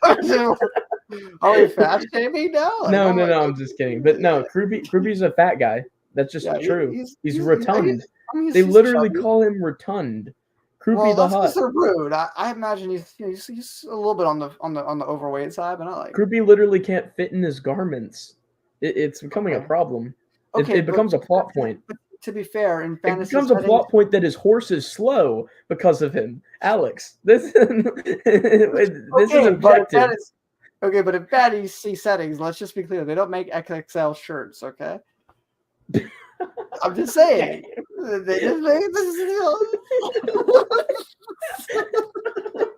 are we fat shaming now? Like, no, I'm just kidding. But no, Croupy's a fat guy. That's just true. He's rotund. They literally call him rotund. Croupy the Hut. That's so rude. I imagine he's a little bit on the overweight side, but not like Croupy literally can't fit in his garments. It's becoming a problem. It becomes a plot point. But to be fair, in fantasy, it becomes a plot point that his horse is slow because of him. Alex, this is objective. Okay, but in fantasy settings, let's just be clear, they don't make XXL shirts, okay? I'm just saying. They just make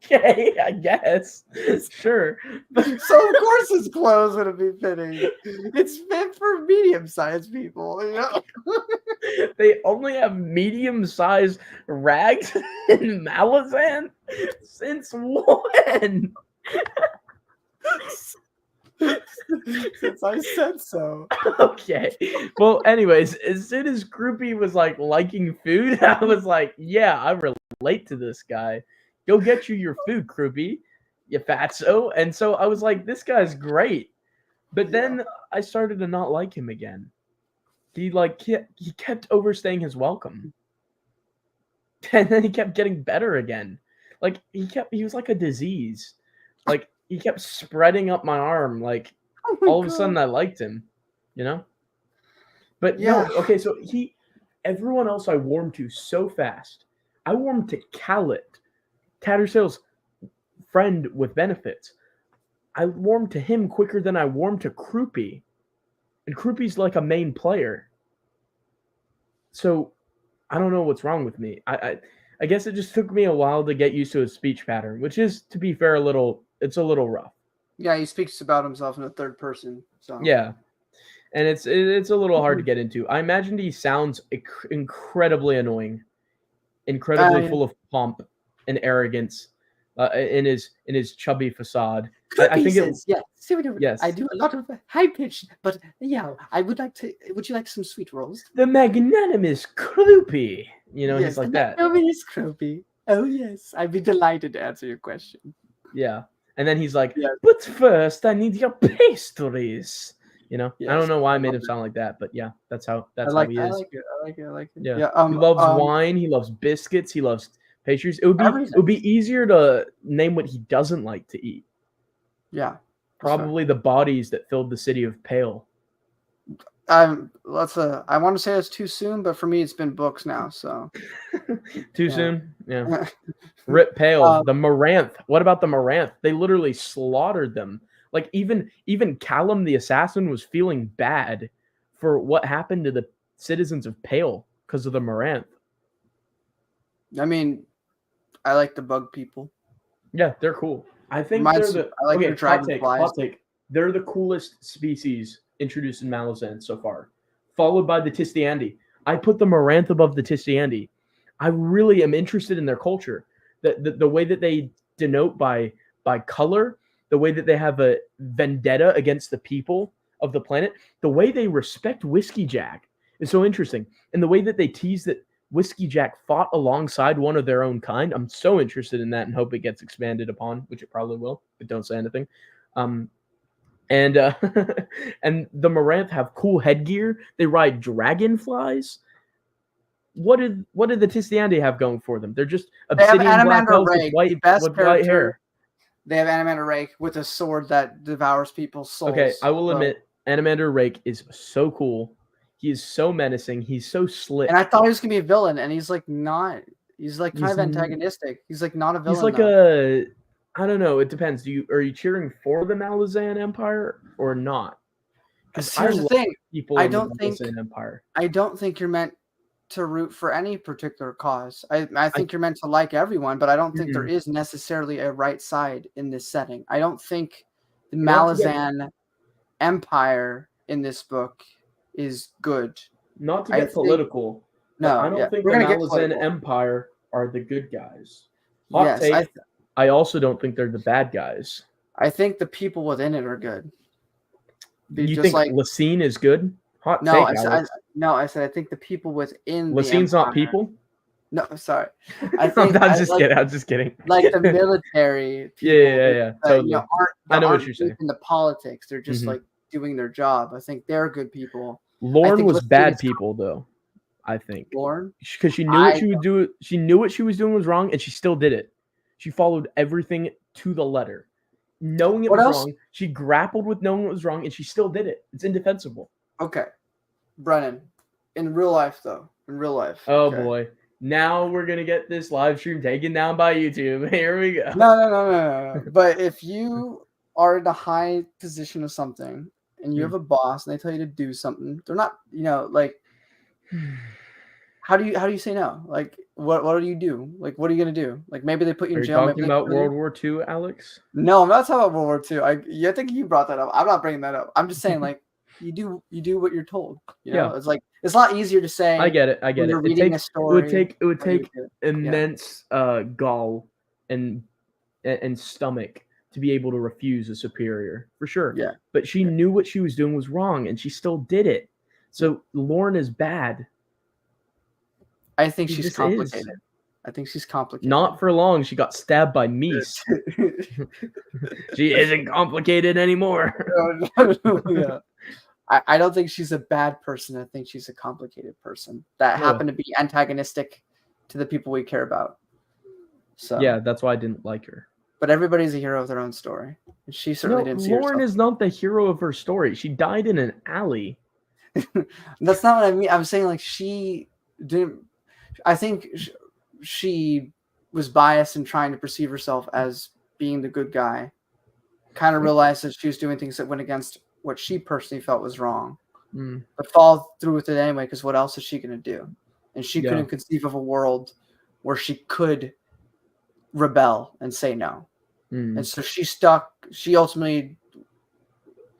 Okay, I guess. Sure. So of course his clothes would be fitting. It's fit for medium-sized people, you know? They only have medium-sized rags in Malazan? Since when? Since I said so. Okay. Well, anyways, as soon as Croupy was like liking food, I was like, yeah, I relate to this guy. Go get you your food, Croupy, you fatso. And so I was like, this guy's great. But then I started to not like him again. He kept overstaying his welcome. And then he kept getting better again. Like he was like a disease. Like he kept spreading up my arm. Like all of a sudden I liked him, you know? But no, okay, so everyone else I warmed to so fast. I warmed to Khaled, Tattersail's friend with benefits. I warmed to him quicker than I warmed to Croupy. And Croupy's like a main player. So I don't know what's wrong with me. I guess it just took me a while to get used to his speech pattern, which is, to be fair, it's a little rough. Yeah, he speaks about himself in the third person. So yeah, and it's a little hard to get into. I imagined he sounds incredibly annoying, incredibly full of pomp and arrogance, in his chubby facade. I think says, yes, I do a lot of high pitched, but yeah, I would like to. Would you like some sweet rolls? The magnanimous Croupy, you know, he's like that. The magnanimous Croupy. Oh yes, I'd be delighted to answer your question. Yeah, and then he's like, but first I need your pastries. You know, I don't know why I made him sound like that, but yeah, that's how he is. I like it. Yeah, he loves wine. He loves biscuits. He loves pastries. It would be easier to name what he doesn't like to eat. Yeah, probably the bodies that filled the city of Pale. I want to say it's too soon, but for me, it's been books now. So too soon. Yeah. Rip Pale. The Maranth. What about the Maranth? They literally slaughtered them. Like even Callum the assassin was feeling bad for what happened to the citizens of Pale because of the Maranth. I mean, I like the bug people. Yeah, they're cool. I think hot take. They're the coolest species introduced in Malazan so far, followed by the Tistiandi. I put the Maranth above the Tistiandi. I really am interested in their culture. The way that they denote by color, the way that they have a vendetta against the people of the planet, the way they respect Whiskey Jack is so interesting. And the way that they tease that Whiskey Jack fought alongside one of their own kind. I'm so interested in that and hope it gets expanded upon, which it probably will, but don't say anything. And the Maranth have cool headgear. They ride dragonflies. What did the Tistiandi have going for them? They're just obsidian black elves with white hair. They have Animander Rake with a sword that devours people's souls. Okay, I will admit, Animander Rake is so cool. He is so menacing. He's so slick. And I thought he was gonna be a villain, and he's like not. He's like kind of antagonistic. He's like not a villain. He's like I don't know. It depends. Are you cheering for the Malazan Empire or not? Because here's the thing. I don't think you're meant to root for any particular cause. I think you're meant to like everyone, but I don't think there is necessarily a right side in this setting. I don't think the Malazan Empire in this book is good. Not to I get think- political, but No, I don't think we're the gonna get Malazan political. Empire are the good guys. Hot Yes, take. I also don't think they're the bad guys. I think the people within it are good. You Just think like Lysine is good? Hot no, take, Alex. I said I think the people within the Lysine's empire. not people? No, sorry. I think I'm just kidding. I'm just kidding. like the military people. Yeah. Totally. Aren't, I know what aren't you're saying. in the politics. They're just Mhm. like doing their job. I think they're good people. Lorne think was Lysine bad is- people, though. I think Lorne. because she knew what she would do. She knew what she was doing was wrong, and she still did it. She followed everything to the letter, knowing it What was else? wrong. She grappled with knowing it was wrong, and she still did it. It's indefensible. Okay, Brennan. In real life, though. In real life. Oh okay. boy! Now we're gonna get this live stream taken down by YouTube. Here we go. No. But if you are in a high position of something and you have a boss and they tell you to do something, they're not, like, how do you say no? Like, what do you do? Like, what are you gonna do? Like, maybe they put you Are in you jail. talking about World War II, Alex? No, I'm not talking about World War II. I think you brought that up. I'm not bringing that up. I'm just saying, like, you do what you're told. Yeah. It's like it's a lot easier to say. I get it. when you're reading a story. It would take do. immense gall and stomach to be able to refuse a superior, for sure. Yeah. But she knew what she was doing was wrong, and she still did it. So Lorne is bad. I think She she's just complicated. is. I think she's complicated. Not for long. She got stabbed by Mies. She isn't complicated anymore. Yeah. I don't think she's a bad person. I think she's a complicated person that happened to be antagonistic to the people we care about. So Yeah, that's why I didn't like her. But everybody's a hero of their own story. And she certainly didn't see Lorne herself. is not the hero of her story. She died in an alley. That's not what I mean. I'm saying like she didn't. I think she was biased in trying to perceive herself as being the good guy. Kind of realized that she was doing things that went against what she personally felt was wrong, but followed through with it anyway. Because what else is she going to do? And she couldn't conceive of a world where she could rebel and say no. And so she stuck. She ultimately.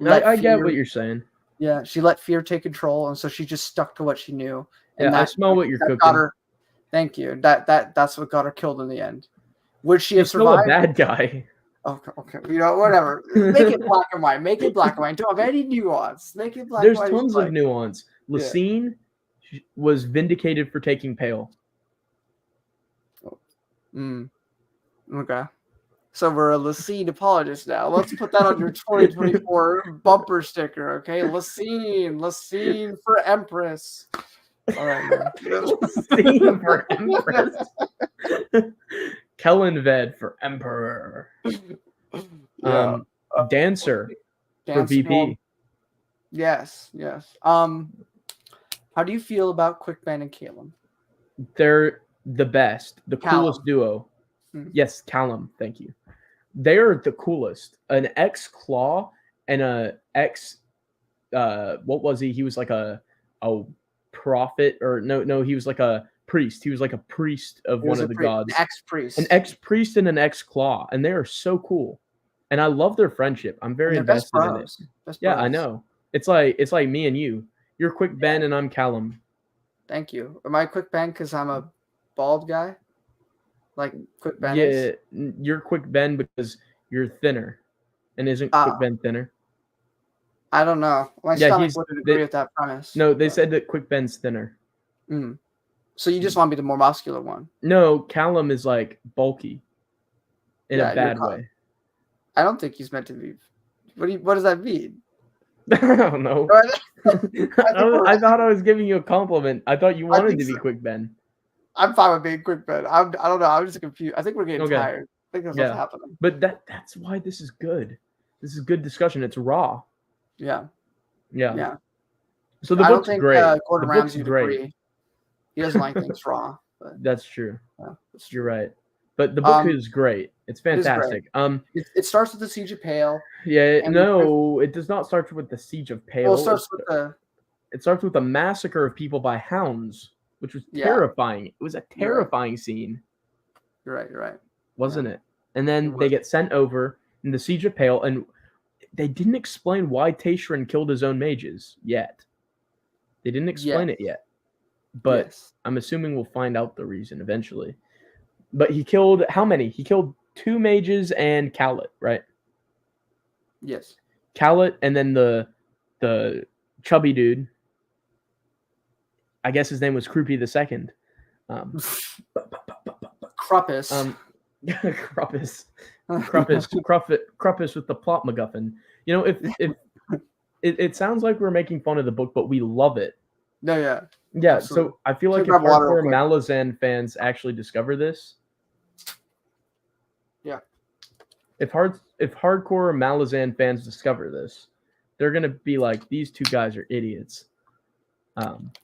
I get what you're saying. Yeah, she let fear take control, and so she just stuck to what she knew. And I smell what you're cooking. Got her, thank you. That's what got her killed in the end. Would she have Still survived? a bad guy. Okay. Whatever. Make it black and white. Make it black and white. Don't have any nuance. Make it black There's and white. tons of nuance. Lysine was vindicated for taking Pale. Okay. So we're a Lysine apologist now. Let's put that on your 2024 bumper sticker, okay? Lysine for Empress. All right, man. Lysine for Empress. Kellenved for Emperor. Dancer for VP. Yes. How do you feel about Quick Ben and Calum? They're the best, the Callum. coolest duo. Yes, Callum. Thank you. They're the coolest. An ex-Claw and a ex. What was he? He was like a prophet, or no. He was like a priest. He was like a priest of one of the gods. An ex-priest. An ex-priest and an ex-Claw, and they are so cool. And I love their friendship. I'm very invested in it. Yeah, I know. It's like me and you. You're Quick Ben and I'm Callum. Thank you. Am I Quick Ben because I'm a bald guy? Like Quick Ben is? You're Quick Ben because you're thinner. And isn't Quick Ben thinner? I don't know. My stomach wouldn't agree with that premise. No, they said that Quick Ben's thinner. So you just want to be the more muscular one? No, Callum is like bulky in a bad way. I don't think he's meant to be. What does that mean? I don't know. I thought I was giving you a compliment. I thought you wanted to be Quick Ben. I'm fine with being Quick Ben. I don't know. I'm just confused. I think we're getting tired. I think that's what's happening. But that's why this is good. This is good discussion. It's raw. Yeah. So the book's great. Gordon Ramsay would agree. He doesn't like things raw. But, that's true. You're right. But the book is great. It's fantastic. It starts with the Siege of Pale. Yeah, it does not start with the Siege of Pale. Well, it starts with a massacre of people by hounds, which was terrifying. It was a terrifying scene. You're right. Wasn't it? And then they get sent over in the Siege of Pale, and they didn't explain why Taishran killed his own mages yet. They didn't explain it yet, but Yes. I'm assuming we'll find out the reason eventually. But he killed how many? He killed 2 mages and Khaled, right? Yes. Khaled, and then the chubby dude. I guess his name was Croupy the Second. Cruppus. Cruppus with the plot MacGuffin. You know, if it sounds like we're making fun of the book, but we love it. No, yeah. Yeah, Absolutely. so I feel like if grab water real hardcore quick. Malazan fans actually discover this, Yeah. if hardcore Malazan fans discover this, they're gonna be like, these 2 guys are idiots.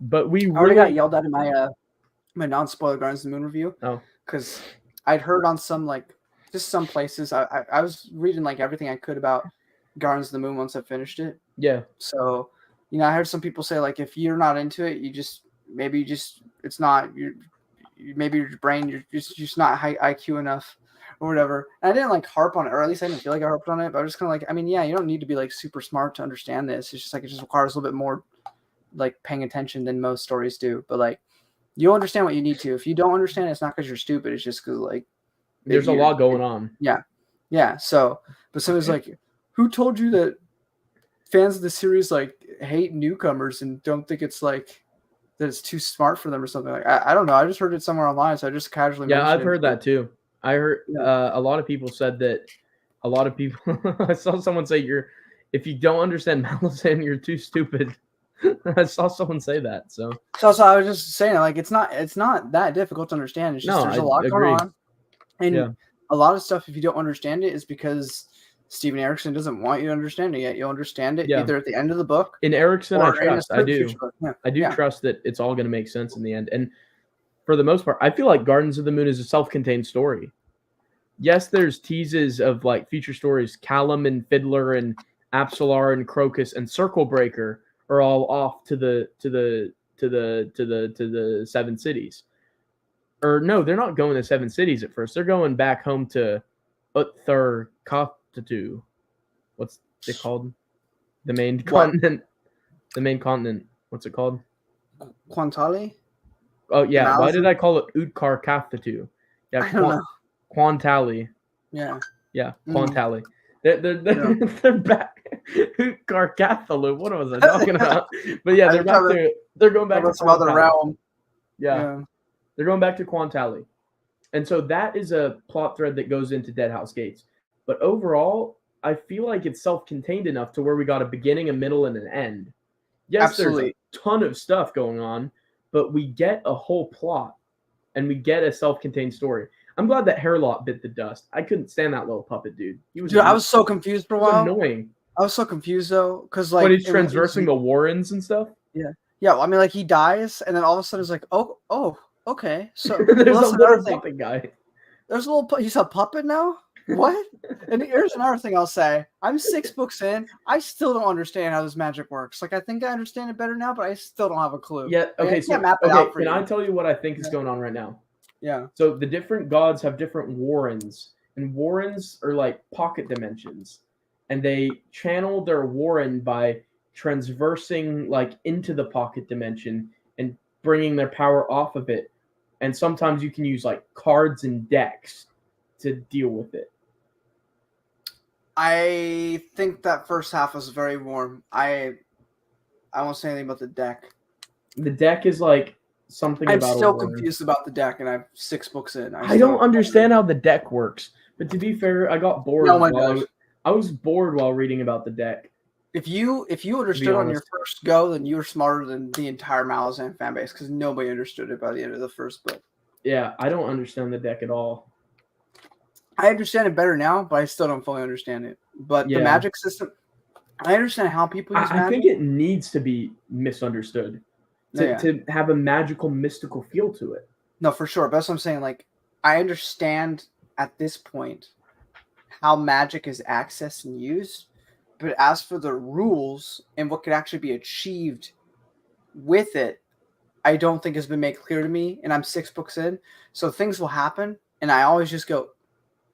But we I already really got yelled at in my non-spoiler Gardens of the Moon review. Oh. Because I'd heard on some just some places I was reading like everything I could about Gardens of the Moon once I finished it. Yeah. So, I heard some people say like if you're not into it, it's not maybe your brain you're just not high IQ enough or whatever. And I didn't like harp on it, or at least I didn't feel like I harped on it. But I was just kind of like, I mean, yeah, you don't need to be like super smart to understand this. It's just like it just requires a little bit more like paying attention than most stories do. But like you'll understand what you need to. If you don't understand, it's not because you're stupid. It's just because like there's a lot going on. Yeah. So, but someone's like, who told you that fans of the series like hate newcomers and don't think it's like that it's too smart for them or something? Like I don't know. I just heard it somewhere online, so I just casually. Yeah, I've heard that too. I heard a lot of people said that. A lot of people. I saw someone say if you don't understand Malazan, you're too stupid. I saw someone say that. So I was just saying, like, it's not that difficult to understand. It's just there's a lot going on, and a lot of stuff. If you don't understand it, is because Steven Erikson doesn't want you to understand it yet. You'll understand it either at the end of the book. In Erikson, I trust. I do. I do Yeah. trust that it's all going to make sense in the end. And for the most part, I feel like Gardens of the Moon is a self-contained story. Yes, there's teases of like future stories. Callum and Fiddler and Absolar and Crocus and Circle Breaker are all off to the 7 cities. Or no, they're not going to 7 cities at first. They're going back home to Utthar Katatu. What's it called? The main continent. The main continent. What's it called? Quantali? Oh yeah. Malazan? Why did I call it Utkar Kathatu? Yeah, I don't know. Quantali. Yeah. Yeah, Quantali. They're back. Utkar Kathalu. What was I talking about? But yeah, they're going back to some other realm. Yeah. They're going back to Quantali. And so that is a plot thread that goes into Deadhouse Gates. But overall, I feel like it's self-contained enough to where we got a beginning, a middle, and an end. Yes, Absolutely. There's a ton of stuff going on, but we get a whole plot, and we get a self-contained story. I'm glad that Hairlot bit the dust. I couldn't stand that little puppet dude. I was so confused for a while. Annoying. I was so confused though, because like when he's transversing the Warrens and stuff. Yeah. Well, I mean, like he dies, and then all of a sudden it's like, oh, okay. So there's a little puppet guy. There's a little. He's a puppet now. What? And here's another thing I'll say. I'm 6 books in. I still don't understand how this magic works. Like I think I understand it better now, but I still don't have a clue. Yeah. Okay. So can I tell you what I think is going on right now? Yeah. So the different gods have different warrens, and warrens are like pocket dimensions, and they channel their warren by transversing like into the pocket dimension and bringing their power off of it. And sometimes you can use like cards and decks to deal with it. I think that first half was very warm. I won't say anything about the deck. The deck is like something I'm about still confused about the deck, and I'm 6 books in. I don't understand how the deck works. But to be fair, I got bored. I was bored while reading about the deck. If you understood on your first go, then you were smarter than the entire Malazan fan base, because nobody understood it by the end of the first book. Yeah, I don't understand the deck at all. I understand it better now, but I still don't fully understand it. But the magic system, I understand how people use magic. I think it needs to be misunderstood to have a magical, mystical feel to it. No, for sure. But that's what I'm saying. Like, I understand at this point how magic is accessed and used. But as for the rules and what could actually be achieved with it, I don't think has been made clear to me. And I'm 6 books in. So things will happen. And I always just go,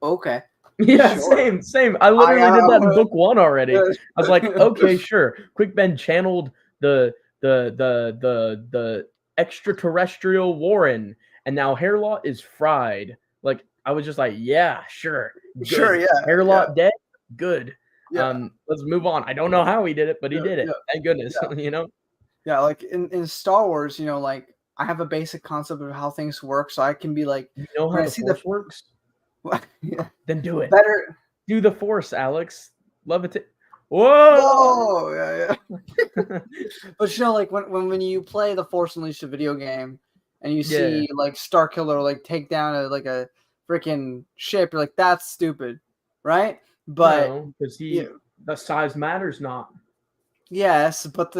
okay. Yeah, sure. Same. I literally did that in book 1 already. I was like, okay, sure. Quick Ben channeled the the extraterrestrial Warren, and now Hairlot is fried. Like I was just like, yeah, sure, good. Sure, yeah, Hairlot dead, good. yeah, Let's move on. I don't know how he did it, but he did it. yeah, Thank goodness, yeah. you know. Yeah, like in Star Wars, like I have a basic concept of how things work, so I can be like, You know when how I the see Force works? yeah, Then do it. better. Do the Force, Alex. Love it. Whoa! Whoa, yeah. But like when you play the Force Unleashed video game and you see like Starkiller like take down a freaking ship, you're like, that's stupid, right? But no, because the size matters not. Yes, but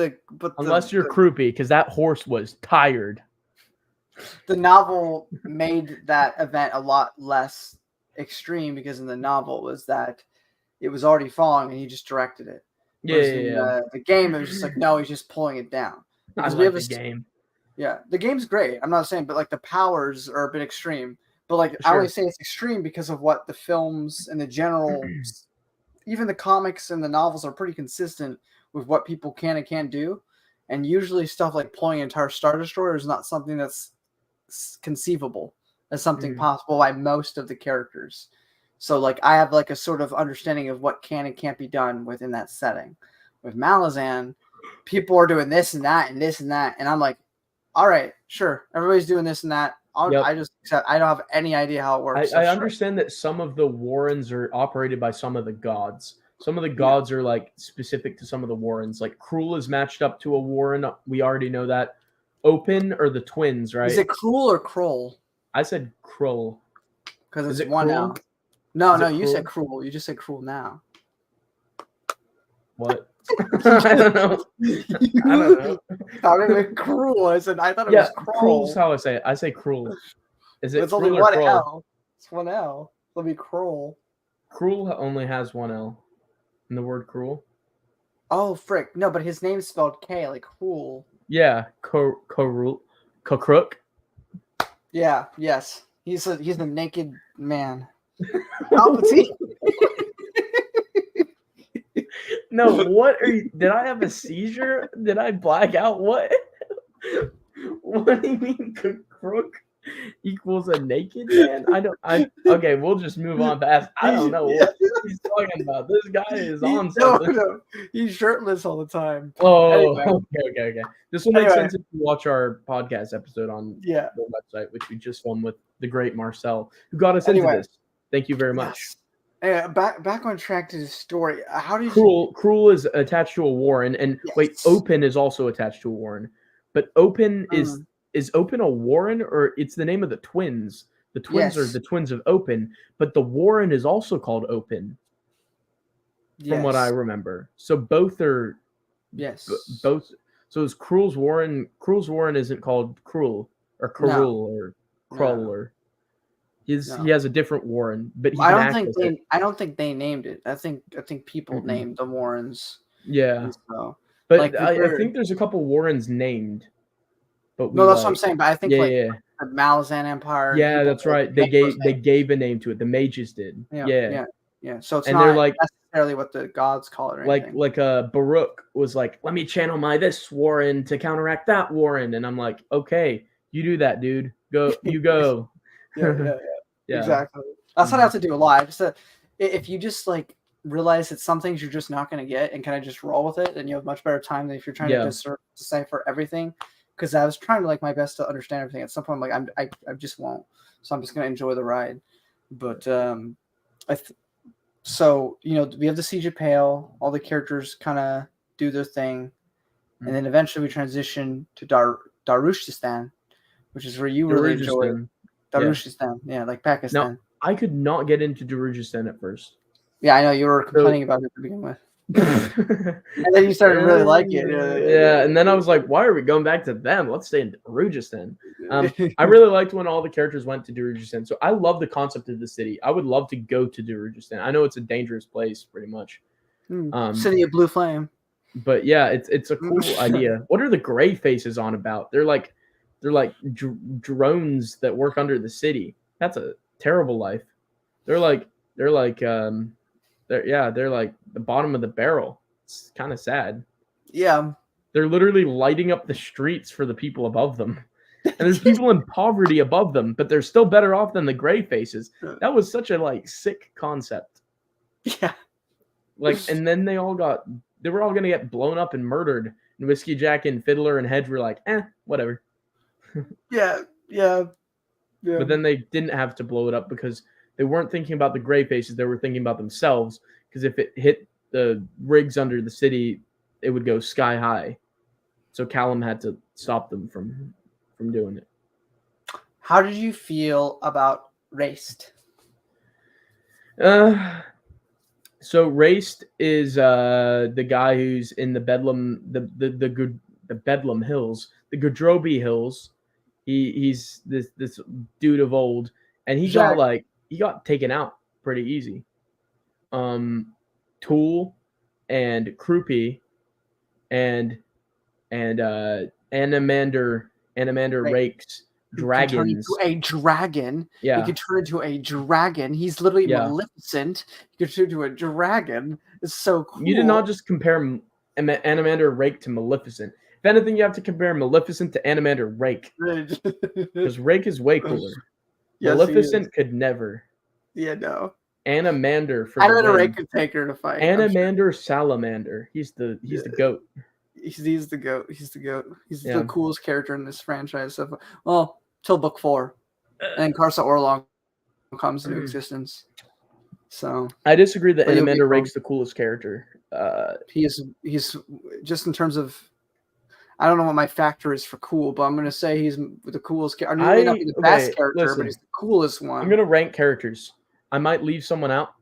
unless you're Croupy, because that horse was tired. The novel made that event a lot less extreme because in the novel was that it was already falling and he just directed it. Yeah. The game, it was just like, no, he's just pulling it down. Because I like the game. Yeah, the game's great. I'm not saying, but like the powers are a bit extreme. But like I only say it's extreme because of what the films and the general, even the comics and the novels are pretty consistent with what people can and can't do. And usually stuff like pulling an entire Star Destroyer is not something that's conceivable as something possible by most of the characters. So like I have like a sort of understanding of what can and can't be done within that setting. With Malazan, people are doing this and that and this and that, and I'm like, all right, sure, everybody's doing this and that. I just accept. I don't have any idea how it works. I understand that some of the Warrens are operated by some of the gods. Some of the gods are like specific to some of the Warrens. Like Cruel is matched up to a Warren. We already know that. Open or the twins, right? Is it Cruel or Kroll? I said Krull. Because it's one L. No, you said Cruel. You just said Cruel now. What? I don't know. I don't know. Thought it was Cruel. I thought it was Kroll. Cruel's how I say it. I say Cruel. Is it? It's only one L. It's one L. It'll be Kroll. Cruel only has one L in the word cruel. Oh frick! No, but his name's spelled K, like cruel. Yeah, Crook. Yeah. Yes. He's a naked man. Palpatine. No, what are you? Did I have a seizure? Did I black out? What? What do you mean Crook equals a naked man? Okay, we'll just move on past. I don't know what he's talking about. This guy is on something. No. He's shirtless all the time. Oh, anyway. Okay. This will make sense if you watch our podcast episode on the website, which we just filmed with the great Marcel, who got us into this. Thank you very much. Back on track to the story. How did Cruel is attached to a Warren, and wait, Open is also attached to a Warren, but Open is Open a Warren, or it's the name of the twins? The twins are the twins of Open, but the Warren is also called Open, from what I remember. So both are both. So is Cruel's Warren? Cruel's Warren isn't called Cruel or Cruel or Krull or. He has a different Warren, but I don't think they named it. I think people named the Warrens. Yeah, so, but like, I think there's a couple Warrens named. But that's what I'm saying. But I think the Malazan Empire. Yeah, that's right. They gave a name to it. The mages did. Yeah. So it's not like necessarily what the gods call it. Or anything. Like Baruch was like, let me channel this Warren to counteract that Warren, and I'm like, okay, you do that, dude. You go. Yeah, exactly. That's what I have to do a lot. If you just like realize that some things you're just not going to get and kind of just roll with it, then you have much better time than if you're trying to decipher everything. Because I was trying to my best to understand everything. At some point, I'm like I just won't. So I'm just going to enjoy the ride. But so we have the Siege of Pale. All the characters kind of do their thing, and then eventually we transition to Darushistan, which is where you really enjoy. Darushistan, like Pakistan. No, I could not get into Darushistan at first. Yeah, I know you were complaining about it to begin with. And then you started to really like it. Yeah, and then I was like, why are we going back to them? Let's stay in Darushistan. I really liked when all the characters went to Darushistan. So I love the concept of the city. I would love to go to Darushistan. I know it's a dangerous place, pretty much. City of Blue Flame. But yeah, it's a cool idea. What are the gray faces on about? They're like drones that work under the city. That's a terrible life. They're like the bottom of the barrel. It's kind of sad. Yeah, They're literally lighting up the streets for the people above them. And there's people in poverty above them, but they're still better off than the gray faces. That was such a like sick concept. Yeah. Like, and then they were all gonna get blown up and murdered. And Whiskey Jack and Fiddler and Hedge were like, whatever. Yeah. But then they didn't have to blow it up because they weren't thinking about the gray faces. They were thinking about themselves. Because if it hit the rigs under the city, it would go sky high. So Callum had to stop them from doing it. How did you feel about Raced? So Raced is the guy who's in the Bedlam, the Bedlam Hills, the Godrobi Hills. He's this dude of old, and he got taken out pretty easy. Tool and Croupy and Animander Rakes dragons. He can turn into a dragon. Yeah. He can turn into a dragon. He's literally Maleficent. He can turn into a dragon. It's so cool. You did not just compare Animander Rake to Maleficent. If anything, you have to compare Maleficent to Animander Rake. Because Rake is way cooler. Yes, Maleficent could never. Yeah, no. Animander for Animander Rake could take her to fight. Animander Salamander. He's the goat. He's the goat. He's the goat. He's the coolest character in this franchise. Well, till book 4, and Karsa Orlong comes into existence. So I disagree that Animander Rake's the coolest character. He's just in terms of, I don't know what my factor is for cool, but I'm gonna say he's the coolest character. I mean, he may not be the best character, but he's the coolest one. I'm gonna rank characters. I might leave someone out.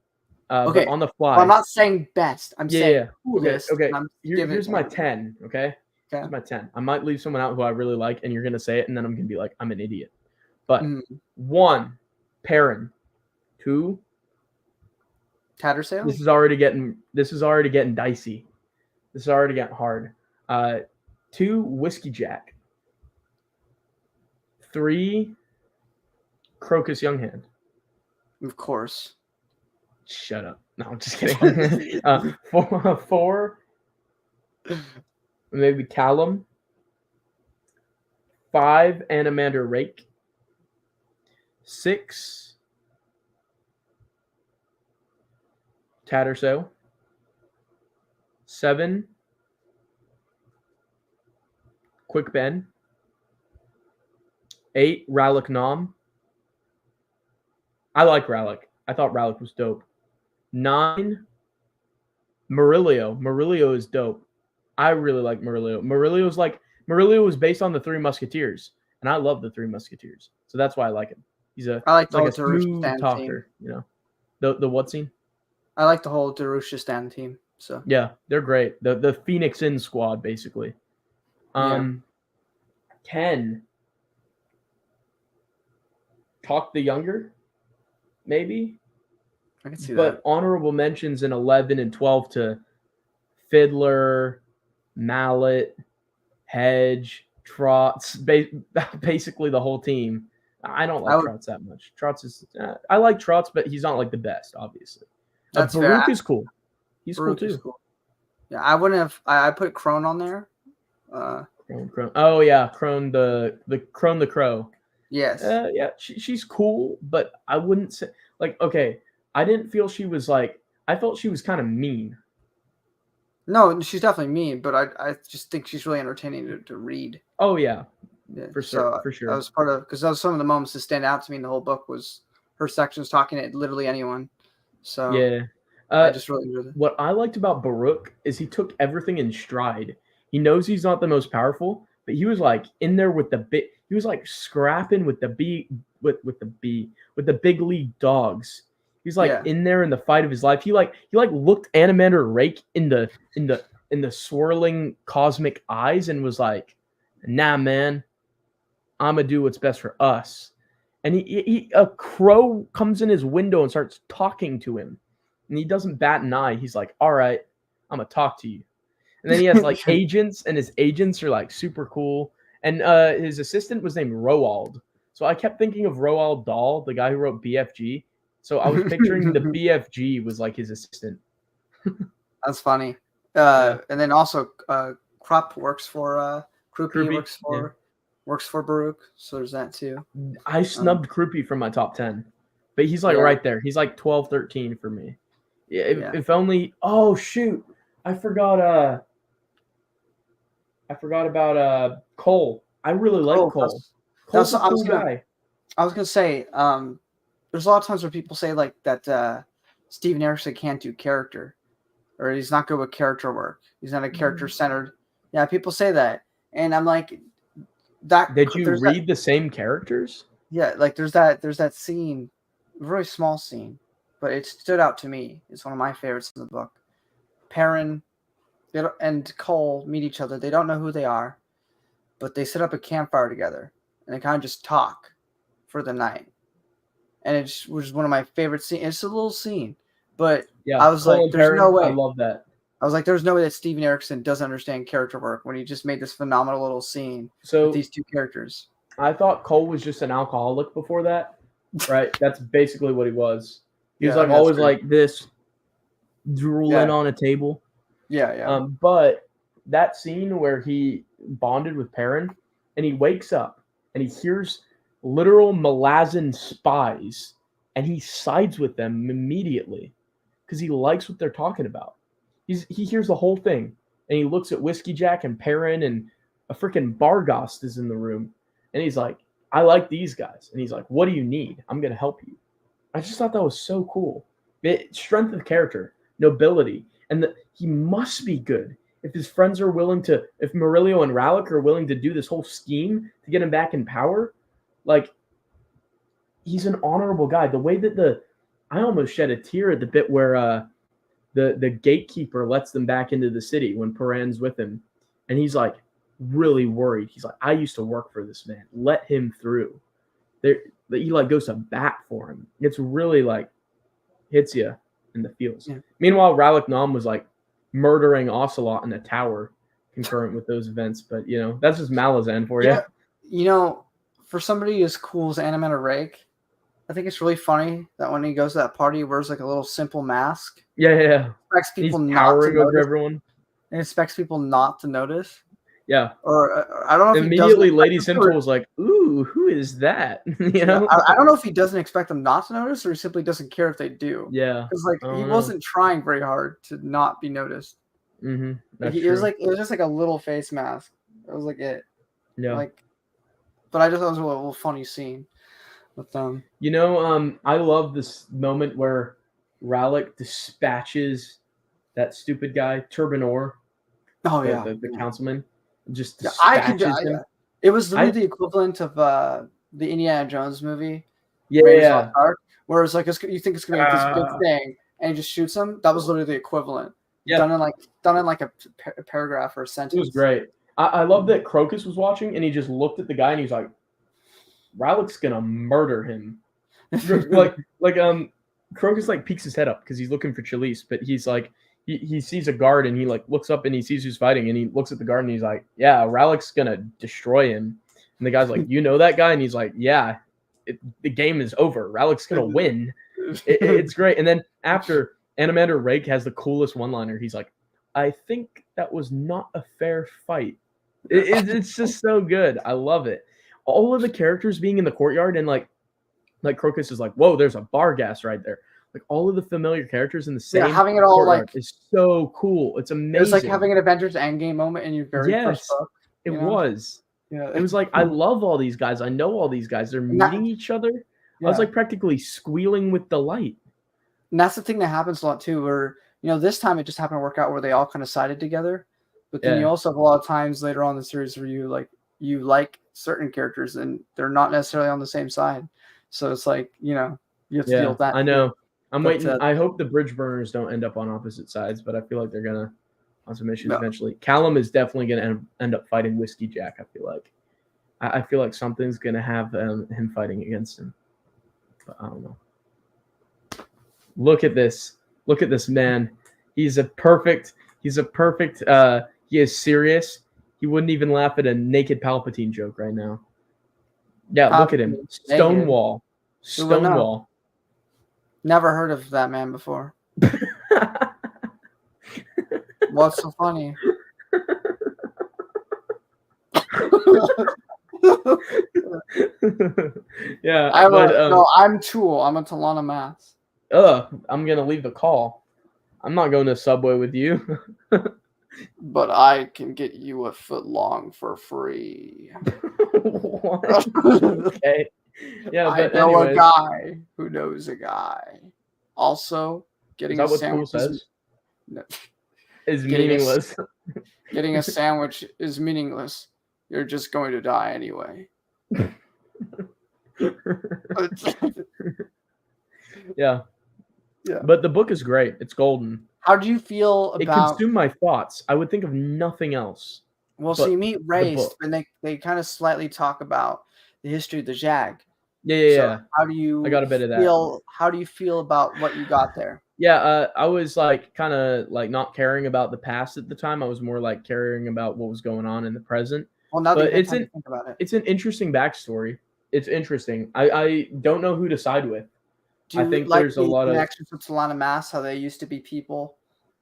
Okay. But on the fly. Well, I'm not saying best. I'm saying coolest. Okay. Here's my 10. Okay. Here's my 10. I might leave someone out who I really like, and you're gonna say it, and then I'm gonna be like, I'm an idiot. But 1, Perrin. 2, Tattersail. This is already getting dicey. This is already getting hard. 2, Whiskey Jack. 3, Crocus Younghand. Of course. Shut up. No, I'm just kidding. 4, maybe Callum. 5, Animander Rake. 6, Tattersail. 7, Quick Ben. 8, Rallick Nom. I like Rallick. I thought Rallick was dope. 9, Murillo. Murillo is dope. I really like Murillo. Murillo was based on the Three Musketeers, and I love the Three Musketeers, so that's why I like him. I like a smooth talker, team. You know. The what scene? I like the whole Darushistan team. So yeah, they're great. The Phoenix Inn squad, basically. 10. Talk the Younger, maybe. I can see but that. Honorable mentions in 11 and 12 to Fiddler, Mallet, Hedge, Trots, basically the whole team. I don't like Trots that much. Trots is I like Trots, but he's not like the best, obviously. Baruch is cool. He's Baruch cool too. Cool. Yeah, I wouldn't have. I put Crone on there. Crone. Oh yeah, Crone the Crone the Crow. Yes. Yeah, she's cool, but I wouldn't say like okay. I didn't feel she was like. I felt she was kind of mean. No, she's definitely mean, but I just think she's really entertaining to read. Oh yeah, for sure. That was part of because that was some of the moments that stand out to me in the whole book was her sections talking to literally anyone. So yeah, I just really enjoyed it. What I liked about Baruch is he took everything in stride. He knows he's not the most powerful, but he was like in there with the big. He was like scrapping with the big league dogs. He's like in there in the fight of his life. He looked Animander Rake in the swirling cosmic eyes and was like, "Nah, man, I'm gonna do what's best for us." And a crow comes in his window and starts talking to him, and he doesn't bat an eye. He's like, "All right, I'm gonna talk to you." And then he has like agents, and his agents are like super cool. And his assistant was named Roald. So I kept thinking of Roald Dahl, the guy who wrote BFG. So I was picturing the BFG was like his assistant. That's funny. And then also Krupp works for Kruppy Groupie, works for Baruch, so there's that too. I snubbed Groupie from my top 10, but he's like Yeah. right there. He's like 12, 13 for me. Yeah, Yeah. if only. Oh shoot, I forgot. I forgot about Cole. I really like Cole. Cole's a cool guy. I was gonna say, there's a lot of times where people say like that Steven Erikson can't do character, or he's not good with character work. He's not a character centered. Yeah, people say that, and I'm like, that. Did you read the same characters? Yeah, like there's that scene, a very small scene, but it stood out to me. It's one of my favorites in the book. Perrin and Cole meet each other. They don't know who they are, but they set up a campfire together, and they kind of just talk for the night. And it was one of my favorite scenes. It's a little scene, but I was Cole like, and there's Perrin, no way. I love that. I was like, there's no way that Steven Erikson doesn't understand character work when he just made this phenomenal little scene with these two characters. I thought Cole was just an alcoholic before that, right? That's basically what he was. He was like always like this, drooling on a table. Yeah. But that scene where he bonded with Perrin, and he wakes up and he hears literal Malazan spies, and he sides with them immediately because he likes what they're talking about. He hears the whole thing, and he looks at Whiskey Jack and Perrin, and a freaking Bargost is in the room, and he's like, I like these guys. And he's like, what do you need? I'm going to help you. I just thought that was so cool. Strength of character, nobility, and he must be good if his friends are willing to, if Murillo and Rallick are willing to do this whole scheme to get him back in power. Like, he's an honorable guy. The way that I almost shed a tear at the bit where the gatekeeper lets them back into the city when Perrin's with him, and he's like really worried. He's like, I used to work for this man. Let him through. He like goes to bat for him. It's really like hits you in the feels. Yeah. Meanwhile, Rallick Nom was like murdering Ocelot in a tower concurrent with those events. But that's just Malazan for you. For somebody as cool as Animator Rake, I think it's really funny that when he goes to that party, he wears like a little simple mask. Yeah. Expects people He's not to over notice. Everyone. And expects people not to notice. Yeah. Or I don't know if immediately Lady Central was like, "Ooh, who is that?" I don't know if he doesn't expect them not to notice, or he simply doesn't care if they do. Yeah. Because he wasn't trying very hard to not be noticed. Mm-hmm. It was just like a little face mask. It was like it. Yeah. But I just thought it was a little funny scene with them. I love this moment where Rallick dispatches that stupid guy, Turbinor. Oh yeah, the councilman. Just dispatches him. It was literally the equivalent of the Indiana Jones movie. Yeah. Where it's like you think it's gonna be this big thing, and he just shoots him. That was literally the equivalent. Yeah. Done in like a paragraph or a sentence. It was great. I love that Crocus was watching, and he just looked at the guy, and he's like, Rallick's gonna murder him. Crocus like peeks his head up because he's looking for Chalice, but he's like he sees a guard, and he like looks up and he sees who's fighting, and he looks at the guard and he's like, yeah, Rallick's gonna destroy him. And the guy's like, you know that guy? And he's like, yeah, the game is over. Rallick's gonna win. It's great. And then after, Animator Rake has the coolest one-liner. He's like, I think that was not a fair fight. It's just so good. I love it. All of the characters being in the courtyard, and like Crocus is like, whoa, there's a Barghast right there. Like all of the familiar characters in the same having it all like is so cool. It's amazing. It was like having an Avengers Endgame moment in your very first book. It was. Yeah. It was like, I love all these guys. I know all these guys. They're meeting each other. Yeah. I was like practically squealing with delight. And that's the thing that happens a lot too, where this time it just happened to work out where they all kind of sided together. But then you also have a lot of times later on in the series where you like certain characters and they're not necessarily on the same side. So it's like, you have to deal with that. I know. I'm waiting. I hope the bridge burners don't end up on opposite sides, but I feel like they're going to on some issues eventually. Callum is definitely going to end up fighting Whiskey Jack, I feel like. I feel like something's going to have him fighting against him. But I don't know. Look at this. Look at this man. He is serious. He wouldn't even laugh at a naked Palpatine joke right now. Yeah, look at him. Stonewall. Stonewall. Never heard of that man before. What's so funny? Yeah, I'm Tool. I'm a Talana Mass. I'm gonna leave the call. I'm not going to Subway with you. But I can get you a foot long for free. What? Okay. Yeah, but I know anyways, a guy who knows a guy. Also, is getting that a what sandwich Tool says? no, Is getting a meaningless. getting a sandwich is meaningless. You're just going to die anyway. Yeah. Yeah. But the book is great. It's golden. How do you feel It about? consumed my thoughts. I would think of nothing else. Well, so but you meet the Race, book. and they kind of slightly talk about the history of the Jag. Yeah. So how do you I got a bit of that. feel? How do you feel about what you got there? Yeah, I was like kind of like not caring about the past at the time. I was more like caring about what was going on in the present. Well, now that But you've had time to think about it, it's an interesting backstory. It's interesting. I don't know who to side with. do you I think like there's a the lot of connections with Talana Mass? How they used to be people,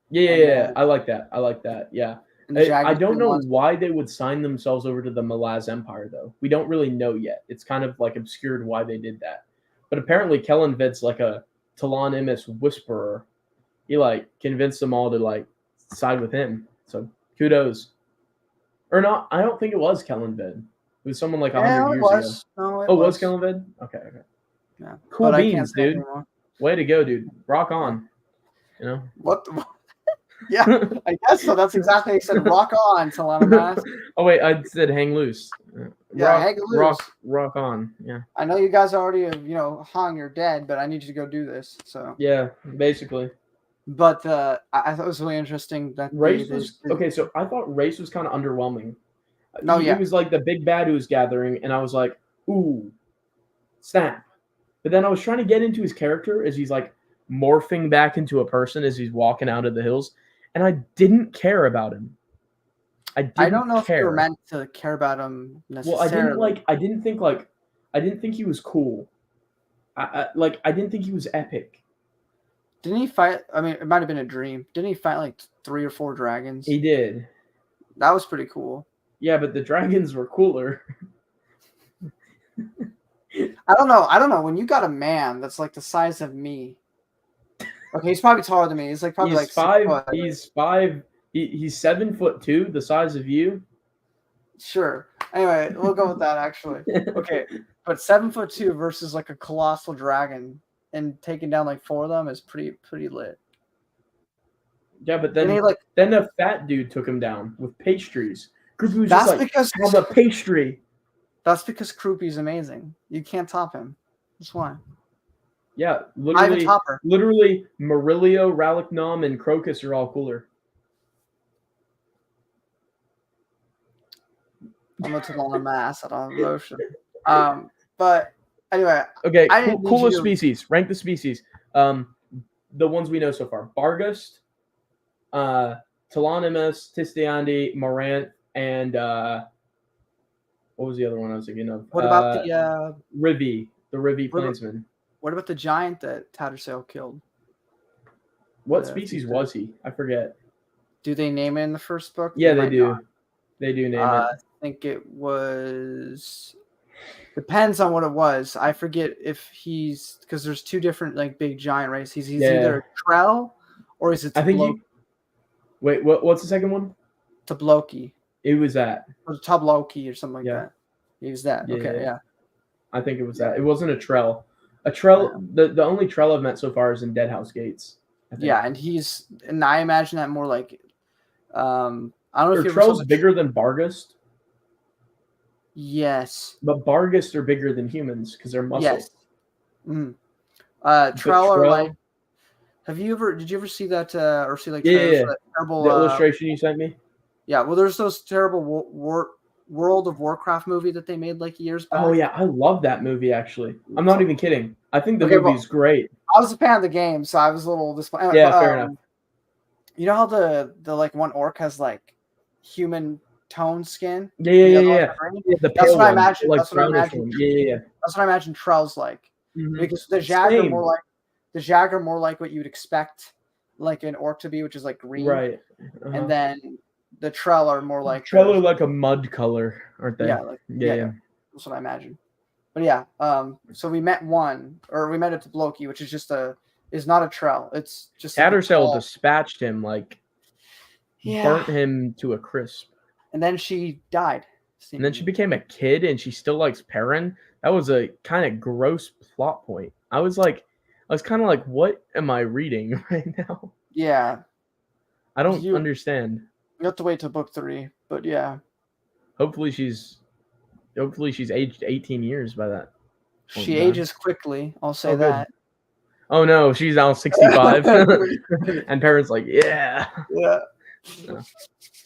yeah. I like that. Yeah. and the Jag I used to be don't the know ones- why they would sign themselves over to the Malaz Empire though. We don't really know yet. It's kind of like obscured why they did that. But apparently Kellenved's like a Talon Imis whisperer. He like convinced them all to like side with him. So kudos. Or not, I don't think it was Kellenved. It was someone like 100 Yeah, it years was. ago. No, it Oh, was was. Kellenved? Okay. Yeah. Cool But I can't beans, say it dude. anymore. Way to go, dude. Rock on. You know? What? Yeah, I guess so. That's exactly what he said. Rock on, Talana Mass. Oh wait, I said hang loose. Yeah, hang loose. Rock on. Yeah. I know you guys already have, hung or dead, but I need you to go do this. So Yeah, basically. But I thought it was really interesting that Race was okay. So I thought Race was kind of underwhelming. No, He was like the big bad who was gathering, and I was like, ooh, snap. But then I was trying to get into his character as he's like morphing back into a person as he's walking out of the hills, and I didn't care about him. I don't know if you were meant to care about him necessarily. Well, I didn't think he was cool. I didn't think he was epic. Didn't he fight? I mean, it might have been a dream. Didn't he fight like 3 or 4 dragons? He did. That was pretty cool. Yeah, but the dragons were cooler. I don't know. When you got a man that's like the size of me. Okay, he's probably taller than me. He's like probably he's like 5 6 foot. He's 5. He's 7'2", the size of you. Sure. Anyway, we'll go with that actually. Okay, but 7'2" versus like a colossal dragon and taking down like 4 of them is pretty lit. Yeah, but then a fat dude took him down with pastries. Groupie was just like, have a pastry. That's because Croupie's amazing. You can't top him. That's why. Yeah, literally Murillo, Raliknom, and Crocus are all cooler. I'm a Talana Mass. I don't have emotion. But anyway. Okay, coolest species. Rank the species. The ones we know so far. Bargust, Talonimus, Tistiandi, Morant, and what was the other one I was thinking of? What about the Rivi, Plainsman? What about the giant that Tattersail killed? What species was he? I forget. Do they name it in the first book? Yeah, they do. Not. They do name it. I think it was. Depends on what it was. I forget if he's because there's 2 different like big giant races. He's either a Trell or is it? I think. Wait, what's the second one? Tabloki. It was that. Or Tabloki or something like that. He was that. Okay, yeah. I think it was that. It wasn't a Trell. A Trell. The only Trell I've met so far is in Deadhouse Gates. Yeah, and I imagine that more like. I don't know if Trell's bigger than Bargust. Yes. But Bargust are bigger than humans because they're muscle. Yes. Mm. Trell are like. Did you ever see that or see like that terrible the illustration you sent me? Yeah, well, there's those terrible World of Warcraft movie that they made like years back. Oh yeah, I love that movie actually. I'm not even kidding. I think the movie's great. I was a fan of the game, so I was a little disappointed. Yeah, fair enough. You know how the like one orc has like human tone skin? Yeah. The that's what I imagine. That's what I imagine. Yeah. That's what I imagine Trell's like. Mm-hmm. Because the Jag are more like what you'd expect like an orc to be, which is like green. Right. And then the Trell are more like Trell are like a mud color, aren't they? Yeah, yeah. That's what I imagine. But yeah, so we met we met at the Loki, which is is not a Trell. It's just Tattersail dispatched him, burnt him to a crisp. And then she died. And then she became a kid, and she still likes Perrin. That was a kind of gross plot point. I was kind of like, what am I reading right now? Yeah. I don't understand. You have to wait till book 3, but yeah. Hopefully she's aged 18 years by that. She ages quickly, I'll say that. Oh no, she's now 65. And Perrin's like, yeah. Yeah.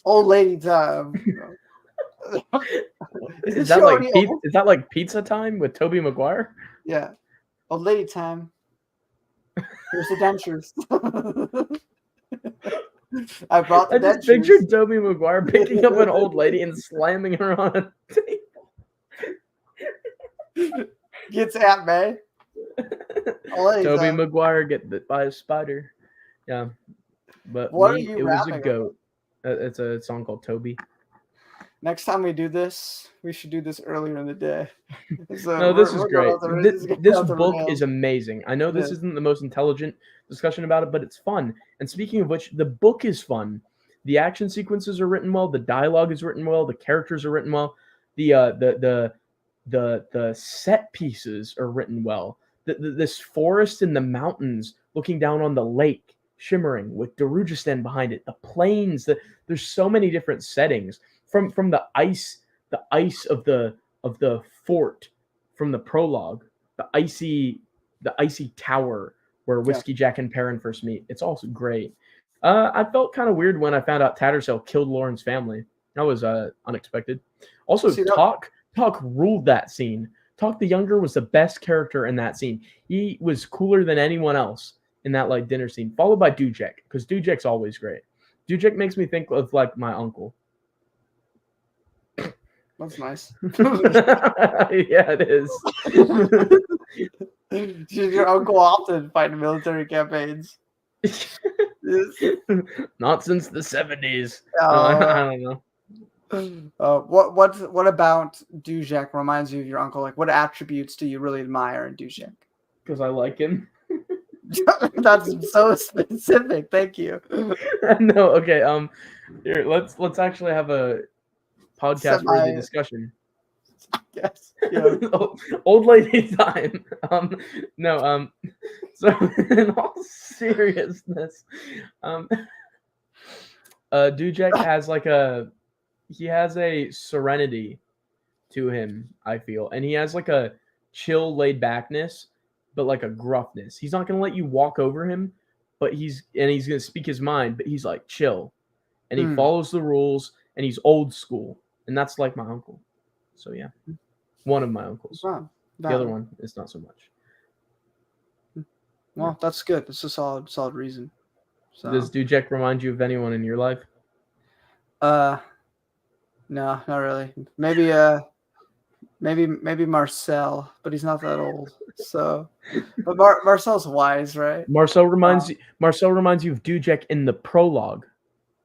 Old lady time. Is that like pizza time with Tobey Maguire? Yeah. Old lady time. Here's the dentures. I brought the dentures. I just pictured Tobey Maguire picking up an old lady and slamming her on a table. Gets Aunt May. Tobey Maguire get bit by a spider. Yeah. But it was a goat. It's a song called Toby. Next time we do this, we should do this earlier in the day. No, this is great. This book is amazing. I know this isn't the most intelligent discussion about it, but it's fun. And speaking of which, the book is fun. The action sequences are written well. The dialogue is written well. The characters are written well. The set pieces are written well. This forest in the mountains looking down on the lake, shimmering with Darujhistan behind it. The plains. There's so many different settings. From the ice of the fort, from the prologue, the icy tower where Whiskey Jack and Perrin first meet. It's also great. I felt kind of weird when I found out Tattersail killed Lauren's family. That was unexpected. Also, Talk ruled that scene. Talk the Younger was the best character in that scene. He was cooler than anyone else in that dinner scene, followed by Dujek, because Dujek's always great. Dujek makes me think of my uncle. That's nice. Yeah, it is. Your uncle often fighting military campaigns. Not since the 70s. I don't know. What about Dujek reminds you of your uncle? Like, what attributes do you really admire in Dujek? Because I like him. That's so specific. Thank you. No, okay. Here, let's actually have a podcast-worthy discussion. Yes. Yeah. Old lady time. So in all seriousness, Dujek has a serenity to him, I feel, and he has a chill, laid backness, but a gruffness. He's not gonna let you walk over him, but he's gonna speak his mind, but he's chill, and he follows the rules, and he's old school, and that's like my uncle. So yeah, one of my uncles. Wow. The other one is not so much. Well, that's good. It's a solid reason. So. Does Dujek remind you of anyone in your life? No, not really. Maybe Marcel, but he's not that old. So, but Marcel's wise, right? Marcel reminds you of Dujek in the prologue.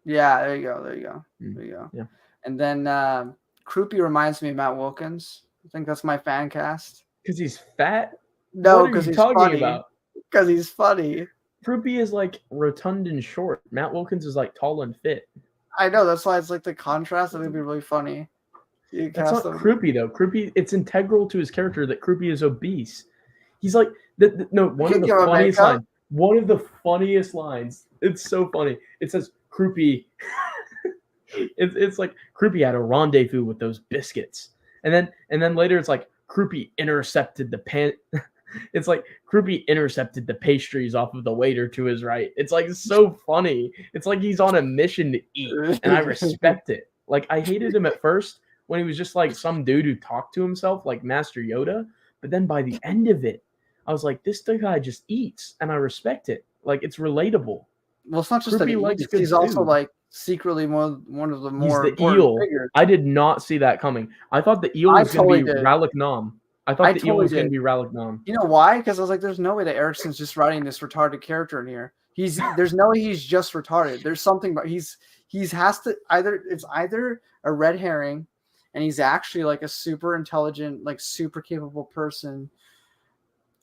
Yeah, there you go. Yeah. And then Croupy reminds me of Matt Wilkins. I think that's my fan cast. Because he's fat? No, because he's funny. Because he's funny. Croupy is rotund and short. Matt Wilkins is tall and fit. I know, that's why it's the contrast. I think it'd be really funny. That's not Croupy though. Croupy, it's integral to his character that Croupy is obese. He's one of the funniest lines. One of the funniest lines. It's so funny. It says Croupy. it's like Croupy had a rendezvous with those biscuits, and then later it's Croupy intercepted the It's Croupy intercepted the pastries off of the waiter to his right. It's so funny. It's he's on a mission to eat, and I respect it. I hated him at first when he was just some dude who talked to himself like Master Yoda, but then by the end of it, I was this guy just eats, and I respect it. It's relatable. Well, it's not just that he eats. He's also secretly one of the more important eel. figures. I did not see that coming. I thought the eel was going to be Ralik Nom. I thought the eel was going to be Ralik Nom. You know why? Because I was there's no way that Erikson's just writing this retarded character in here. There's no way he's just retarded. There's something, but he's it's either a red herring, and he's actually like a super intelligent, like super capable person,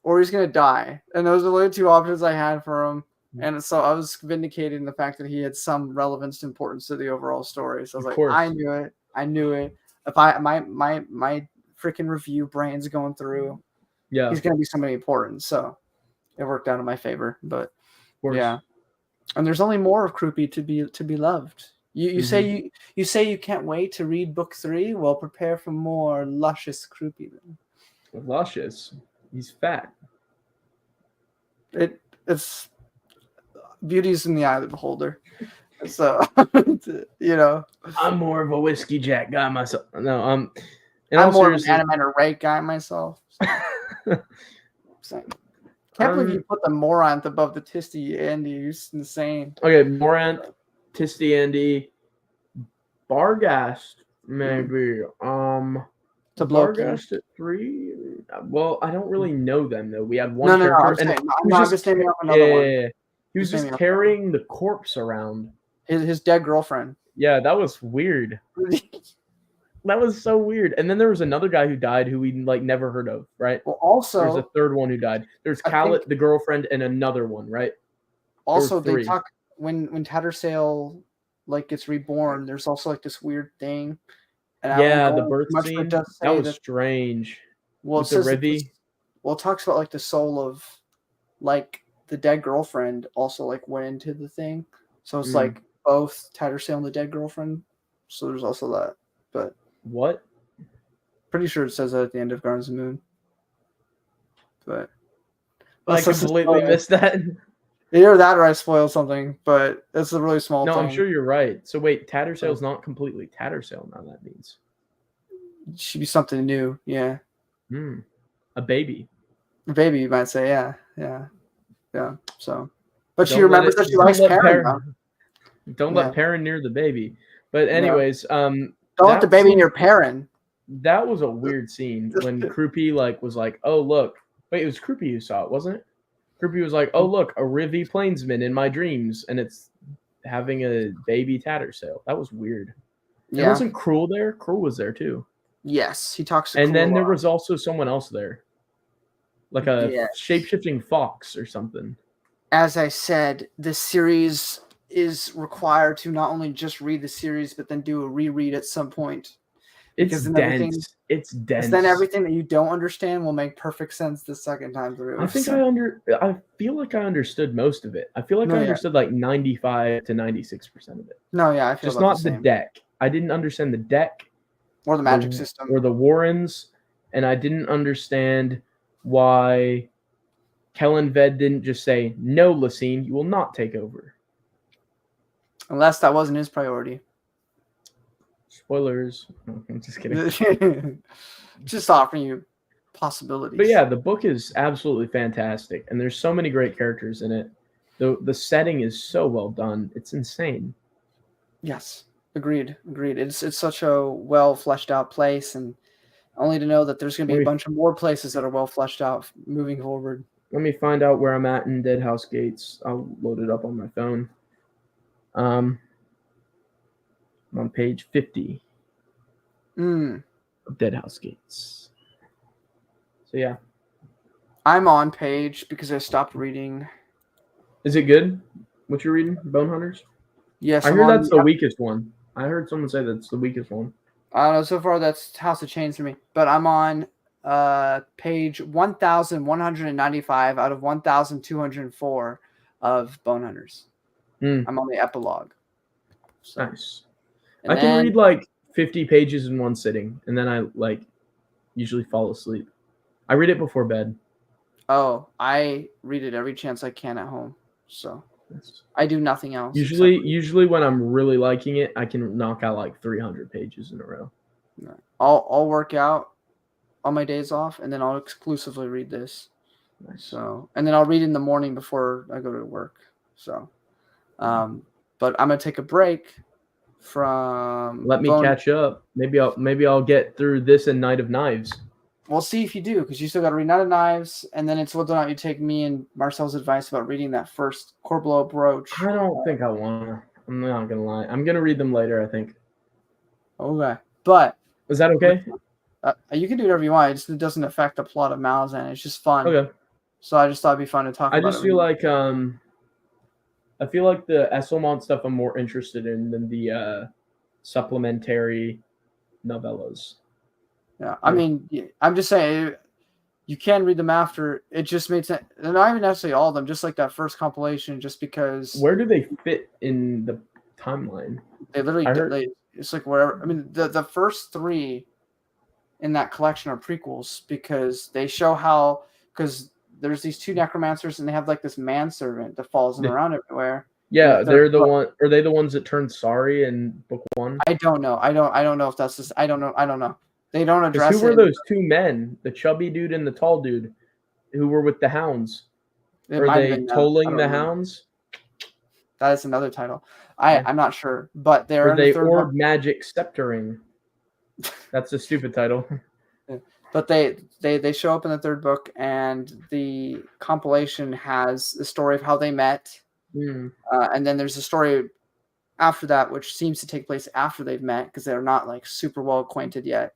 or he's gonna die. And those are the only two options I had for him. And so I was vindicated in the fact that he had some relevance and importance to the overall story. So I was like, I knew it. If my freaking review brain's going through, he's gonna be somebody important. So it worked out in my favor. But yeah. And there's only more of Croupy to be loved. You say you can't wait to read book 3? Well, prepare for more luscious Croupy then. Luscious. He's fat. It's beauty's in the eye of the beholder. So I'm more of a whiskey jack guy myself. No, I'm more of an animator rate guy myself. So. Can't believe you put the Morant above the Tisty Andy. It's insane. Okay, Morant, Tisty Andy, Barghast, maybe. Barghast at 3. Well, I don't really know them though. We had one character. I'm just naming up another one. He was just carrying the corpse around. His dead girlfriend. Yeah, that was weird. That was so weird. And then there was another guy who died who we like never heard of, right? Well, also there's a third one who died. There's Khaled, the girlfriend, and another one, right? Also, they talk when Tattersail like gets reborn. There's also like this weird thing. And the birth scene. That was strange. Well, it says it talks about like the soul of like the dead girlfriend also like went into the thing. So it's like both Tattersail and the dead girlfriend. So there's also that. But what? Pretty sure it says that at the end of Gardens of the Moon. But I completely missed that. Either that or I spoiled something, but it's a really small thing. No, I'm sure you're right. So wait, Tattersail's not completely Tattersail now, that means. It should be something new, yeah. A baby. A baby, you might say, yeah. So, but she remembers that she likes Perrin. Don't let Perrin near the baby. But anyways, don't let the baby near Perrin. That was a weird scene when Croupy was like, oh look. Wait, it was Croupy who saw it, wasn't it? Croupy was like, oh look, a Rivi plainsman in my dreams, and it's having a baby Tattersail. That was weird. Yeah. Wasn't Cruel there? Cruel was there too. Yes, he talks to Cruel. And then there was also someone else there. Like a shape-shifting fox or something. As I said, this series is required to not only just read the series, but then do a reread at some point. It's dense. It's dense. Then everything that you don't understand will make perfect sense the second time through. I think I feel like I understood most of it. I feel like I understood like 95 to 96% of it. No, yeah, I feel just not the deck. I didn't understand the deck or the magic system or the Warrens, and I didn't understand why Kellen Ved didn't just say, "No, Lacine, you will not take over." Unless that wasn't his priority. Spoilers. No, I'm just kidding. Just offering you possibilities. But yeah, the book is absolutely fantastic, and there's so many great characters in it. The setting is so well done. It's insane. Yes, agreed. It's such a well fleshed out place, and only to know that there's going to be a bunch of more places that are well fleshed out moving forward. Let me find out where I'm at in Dead House Gates. I'll load it up on my phone. I'm on page 50 of Dead House Gates. So yeah. I'm on page because I stopped reading. Is it good? What you're reading? Bone Hunters? Yes. I heard that's the weakest one. I heard someone say that's the weakest one. I don't know. So far, that's House of Chains for me. But I'm on page 1,195 out of 1,204 of Bone Hunters. I'm on the epilogue. So. Nice. I can read like 50 pages in one sitting, and then I usually fall asleep. I read it before bed. Oh, I read it every chance I can at home. So I do nothing else. Usually when I'm really liking it, I can knock out like 300 pages in a row. I'll work out on my days off, and then I'll exclusively read this. Nice. So, and then I'll read in the morning before I go to work. So, but I'm gonna take a break from. Let me catch up. Maybe I'll get through this and Night of Knives. We'll see if you do, because you still got to read Night of Knives, and then it's whether or not you take me and Marcel's advice about reading that first Corbleau brooch. I don't think I want to. I'm not gonna lie. I'm gonna read them later, I think. Okay, but Is that okay? You can do whatever you want. It doesn't affect the plot of Malazan. It's just fun. Okay. So I just thought it'd be fun to talk I about just it. feel like the Esselmont stuff I'm more interested in than the supplementary novellas. Yeah, I mean, I'm just saying you can read them after. It just made sense. And not even necessarily all of them, just like that first compilation, just because. Where do they fit in the timeline? They literally, it's like wherever. I mean, the first 3 in that collection are prequels because they show how, because there's these 2 necromancers and they have like this manservant that follows them around everywhere. Yeah, they're the one. Are they the ones that turned sorry in book 1? I don't know. I don't know if that's just. I don't know. They don't address who were those 2 men? The chubby dude and the tall dude, who were with the hounds. Are they tolling the hounds? That is another title. I'm not sure, but they're in the third orb magic sceptering. That's a stupid title. But they show up in the 3rd book, and the compilation has the story of how they met, and then there's a story after that which seems to take place after they've met because they're not like super well acquainted yet.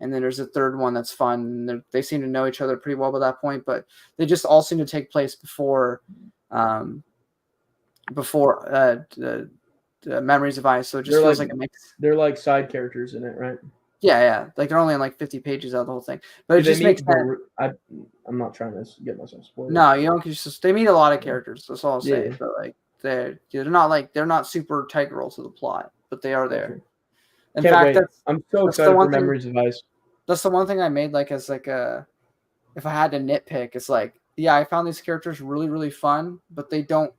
And then there's a 3rd one that's fun. They seem to know each other pretty well by that point, but they just all seem to take place before the Memories of Ice. So it just feels like a mix. They're like side characters in it, right? Yeah. Like they're only in like 50 pages out of the whole thing, but it just makes sense. I'm not trying to get myself spoiled. No, you don't. They meet a lot of characters. That's all I'll say. But like they're not super integral to the plot, but they are there. In fact, I'm so excited for Memories of Ice. That's the one thing I made like as like if I had to nitpick, it's like, yeah, I found these characters really, really fun, but they don't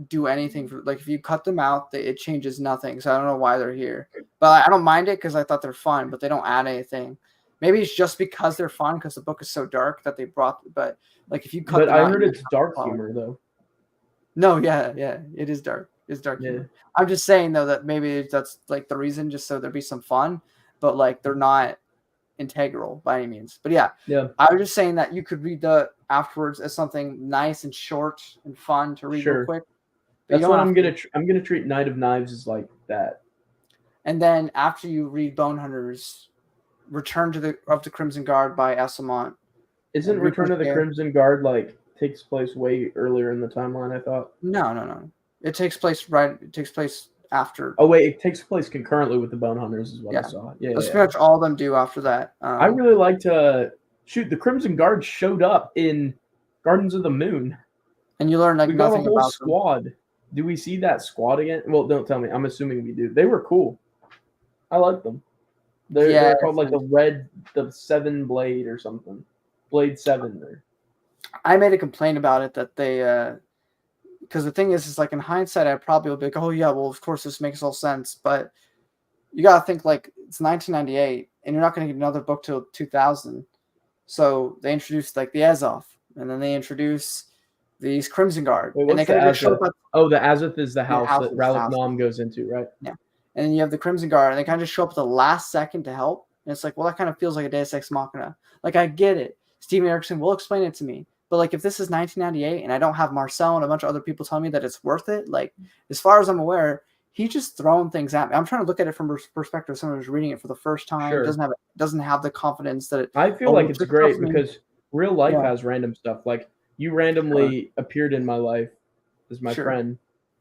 do anything for, like, if you cut them out, it changes nothing. So I don't know why they're here, but I don't mind it because I thought they're fun, but they don't add anything. Maybe it's just because they're fun because the book is so dark that they brought. But like if you cut, I heard it's dark humor though. No, yeah, it is dark. It's dark humor. I'm just saying though that maybe that's like the reason, just so there'd be some fun, but like they're not integral by any means. But yeah, I was just saying that you could read the afterwards as something nice and short and fun to read real quick. That's what I'm gonna treat Night of Knives as like that. And then after you read Bone Hunters, Return to the Crimson Guard by Esselmont. Isn't Return of the Crimson Guard like takes place way earlier in the timeline? I thought. No. It takes place after. Oh wait, it takes place concurrently with the Bone Hunters, is what I saw. Yeah, that's pretty much all of them do after that. I really liked the Crimson Guard showed up in Gardens of the Moon, and you learn like we nothing got a whole about squad. Them. Do we see that squad again? Well, don't tell me. I'm assuming we do. They were cool. I like them. They're called like the 7 Blade or something. Blade 7. I made a complaint about it that they, because the thing is like in hindsight, I probably would be like, oh yeah, well of course this makes all sense, but you gotta think like it's 1998, and you're not gonna get another book till 2000. So they introduced like the Azoth, and then they introduce these Crimson Guard. Wait, what's and they the Azoth? The Azoth is the house that Ralph Nom goes into, right? Yeah. And then you have the Crimson Guard, and they kind of just show up at the last second to help. And it's like, well, that kind of feels like a Deus Ex Machina. Like, I get it. Steven Erikson will explain it to me. But, like, if this is 1998 and I don't have Marcel and a bunch of other people telling me that it's worth it, like, as far as I'm aware, he's just throwing things at me. I'm trying to look at it from a perspective of someone who's reading it for the first time. Sure. Doesn't have the confidence that it. I feel like it's great because real life has random stuff. Like, you randomly appeared in my life as my friend.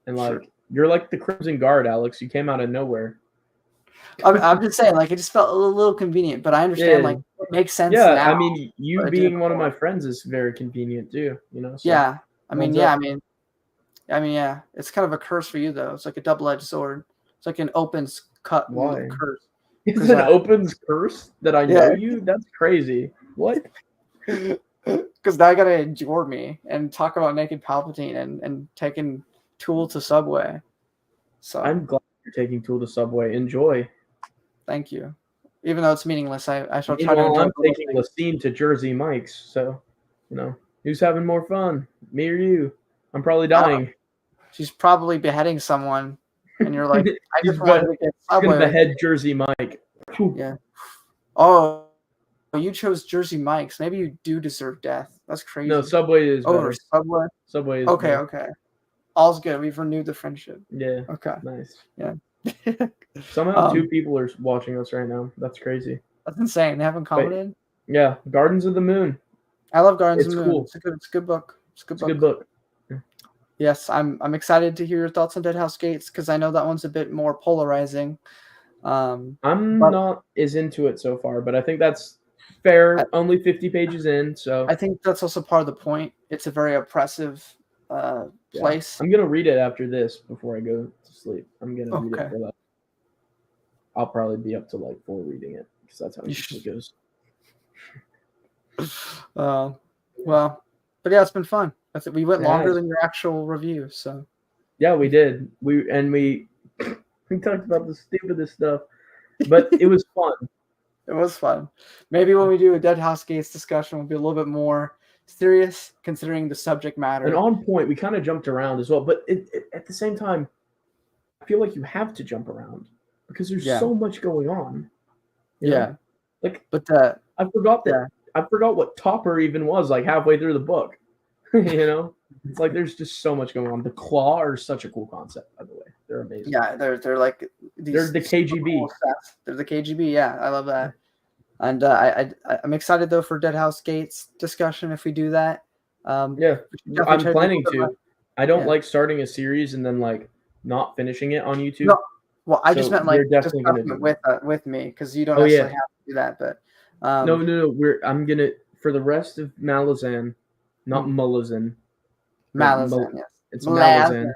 And, like, you're like the Crimson Guard, Alex. You came out of nowhere. I'm just saying, like, it just felt a little convenient, but I understand, like, it makes sense now. I mean, you being one of my friends is very convenient, too, you know? So, yeah. I mean, it's kind of a curse for you, though. It's like a double-edged sword. It's like an opens cut curse. It's an opens curse that I know you? That's crazy. What? Because now I gotta endure me and talk about naked Palpatine and taking Tool to Subway. So I'm glad you're taking Tool to Subway. Enjoy. Thank you. Even though it's meaningless, I shall try to enjoy. I'm taking Lacine to Jersey Mike's, so you know who's having more fun, me or you? I'm probably dying. She's probably beheading someone, and you're like, I just wanted to get Subway. Gonna behead Jersey Mike. Yeah. Oh, you chose Jersey Mike's. Maybe you do deserve death. That's crazy. No, Subway is better. Subway. Subway is okay. better. Okay. All's good. We've renewed the friendship. Yeah. Okay. Nice. Yeah. Somehow 2 people are watching us right now. That's crazy. That's insane. They haven't commented. Yeah, Gardens of the Moon. I love Gardens of It's the Moon. cool. It's a good book. It's a good book. Yeah. Yes, I'm excited to hear your thoughts on Dead House Gates because I know that one's a bit more polarizing. I'm not as into it so far, but I think that's fair. Only 50 pages in, so I think that's also part of the point. It's a very oppressive place. I'm gonna read it after this before I go to sleep. I'm gonna read it for that. I'll probably be up to like 4 reading it because that's how it usually goes. Well, but yeah, it's been fun. I think we went longer than your actual review, so yeah, we did. We talked about the stupidest stuff, but it was fun. It was fun. Maybe when we do a Dead House Gates discussion, we'll be a little bit more serious considering the subject matter. And on point, we kind of jumped around as well, but at the same time, I feel like you have to jump around because there's so much going on. You know? Like, but I forgot that. I forgot what Topper even was like halfway through the book. You know, it's like there's just so much going on. The Claw are such a cool concept, by the way. They're amazing. Yeah, they're like they're the KGB. Cool they're the KGB. Yeah, I love that. And I'm excited though for Dead House Gates discussion if we do that. Yeah, I'm planning to. I don't like starting a series and then like not finishing it on YouTube. No, well, I just meant like just with me because you don't necessarily have to do that. But no. I'm gonna for the rest of Malazan, not Malazan. Malazan, yes. It's Malazan.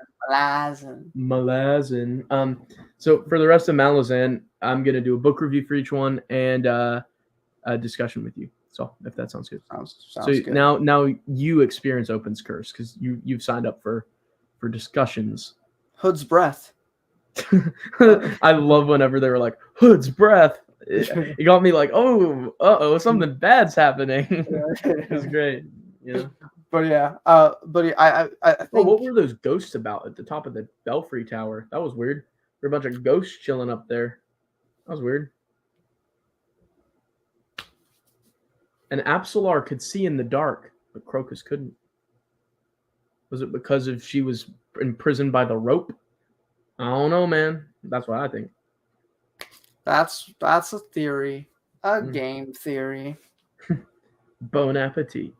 So for the rest of Malazan, I'm gonna do a book review for each one and a discussion with you. So if that sounds good. Sounds good. Good. Now you experience Open's Curse because you've signed up for discussions. Hood's Breath. I love whenever they were like Hood's Breath. It got me like, oh, something bad's happening. It was great. Yeah. But yeah, I think. Oh, what were those ghosts about at the top of the Belfry Tower? That was weird. There were a bunch of ghosts chilling up there. That was weird. And Apsalar could see in the dark, but Crocus couldn't. Was it because she was imprisoned by the rope? I don't know, man. That's what I think. That's a theory, game theory. Bon appetit.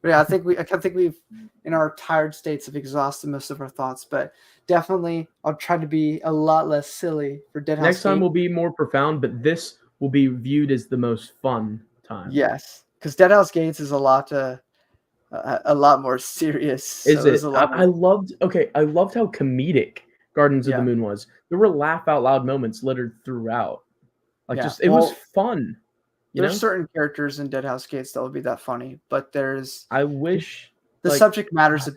But yeah, I think we've in our tired states have exhausted most of our thoughts, but definitely I'll try to be a lot less silly for Dead House. Next time will be more profound, but this will be viewed as the most fun time. Yes, because Dead House Gates is a lot more serious. Is it? I loved how comedic Gardens of the Moon was. There were laugh out loud moments littered throughout. It was fun. There's certain characters in Dead House Gates that will be that funny, but I wish the subject matter is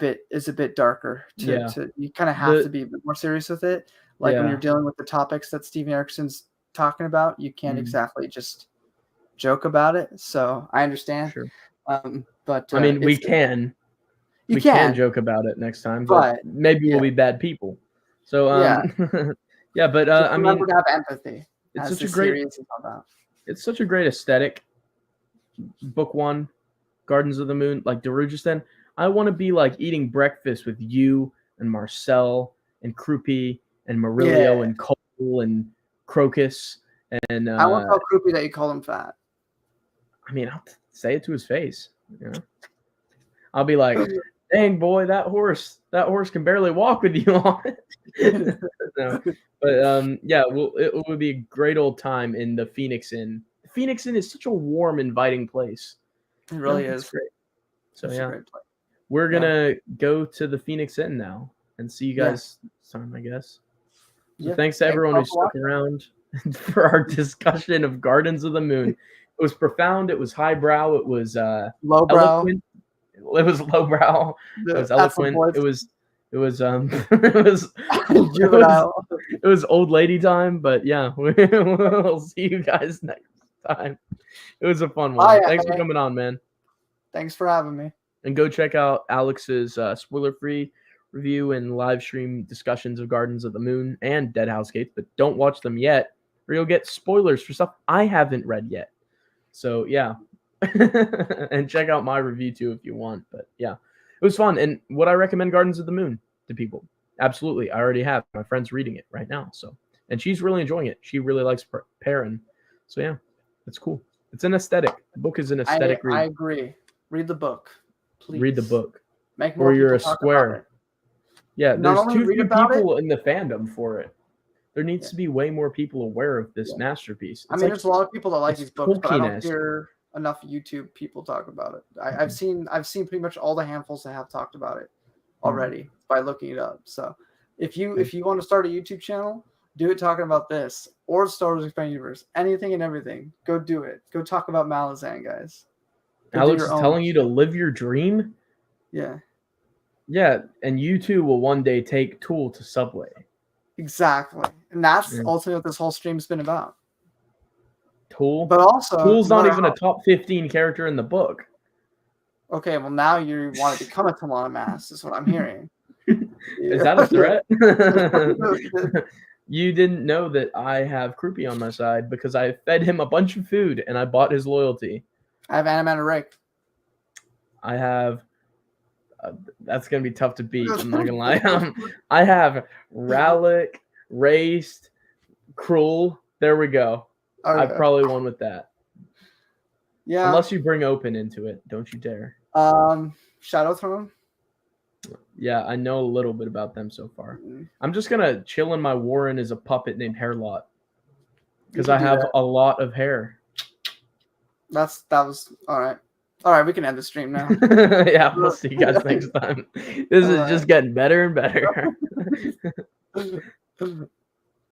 a bit darker. You kind of have to be a bit more serious with it. Like when you're dealing with the topics that Steven Erikson's talking about, you can't exactly just joke about it. So I understand. Sure. But I mean, we can joke about it next time, but maybe we'll be bad people. So but I mean, remember to have empathy. It's such a great aesthetic. Book 1, Gardens of the Moon, like Darujhistan. I want to be like eating breakfast with you and Marcel and Krupi and Marilio and Cole and Crocus and. I won't tell Krupi that you call him fat. I mean, I'll say it to his face. You know, I'll be like, "Dang boy, that horse can barely walk with you on it." No. But it would be a great old time in the Phoenix Inn. The Phoenix Inn is such a warm, inviting place. It really is. Great. So we're gonna go to the Phoenix Inn now and see you guys sometime, I guess. So thanks to everyone who stuck around for our discussion of Gardens of the Moon. It was profound. It was highbrow. It was lowbrow. Eloquent. It was lowbrow. It was eloquent. It was old lady time, but we'll see you guys next time. It was a fun one. Thanks for coming on, man. Thanks for having me. And go check out Alex's spoiler-free review and live stream discussions of Gardens of the Moon and Dead House Gates, but don't watch them yet, or you'll get spoilers for stuff I haven't read yet. So and check out my review too if you want. But was fun. And would I recommend Gardens of the Moon to people? Absolutely. I already have. My friend's reading it right now. So, and she's really enjoying it. She really likes Perrin. So yeah, it's cool. It's an aesthetic. The book is an aesthetic read. I agree. Read the book, please. Read the book. Make more or you're a people talk square. about it. Yeah, Not there's only too read few about people in the fandom for it. There needs Yeah. to be way more people aware of this masterpiece. I mean, there's a lot of people that like it's these books, but I don't Tolkien-esque. hear enough YouTube people talk about it. I've seen pretty much all the handfuls that have talked about it already by looking it up. So if you want to start a YouTube channel, do it talking about this or Star Wars Expanded Universe, anything and everything. Go do it. Go talk about Malazan, guys. Go do Alex is your own telling you to shit. live your dream. Yeah, Yeah, and you too will one day take Tool to Subway. exactly. And that's Yeah. ultimately what this whole stream's been about. Tool, But also, Tool's no not matter even a top 15 character in the book. Okay, well now you want to become a Talana Mass, is what I'm hearing. Is that a threat? You didn't know that I have Croupy on my side because I fed him a bunch of food and I bought his loyalty. I have Animated Rake. I have. That's gonna be tough to beat. I'm not gonna lie. I have Rallick, Raced, Cruel. There we go. Okay. I probably won with that. Yeah. Unless you bring Open into it, don't you dare. Shadow Throne. Yeah, I know a little bit about them so far. I'm just gonna chill in my Warren as a puppet named Hairlot because I have a lot of hair. That was all right. All right, we can end the stream now. Yeah, we'll see you guys next time. This is just getting better and better.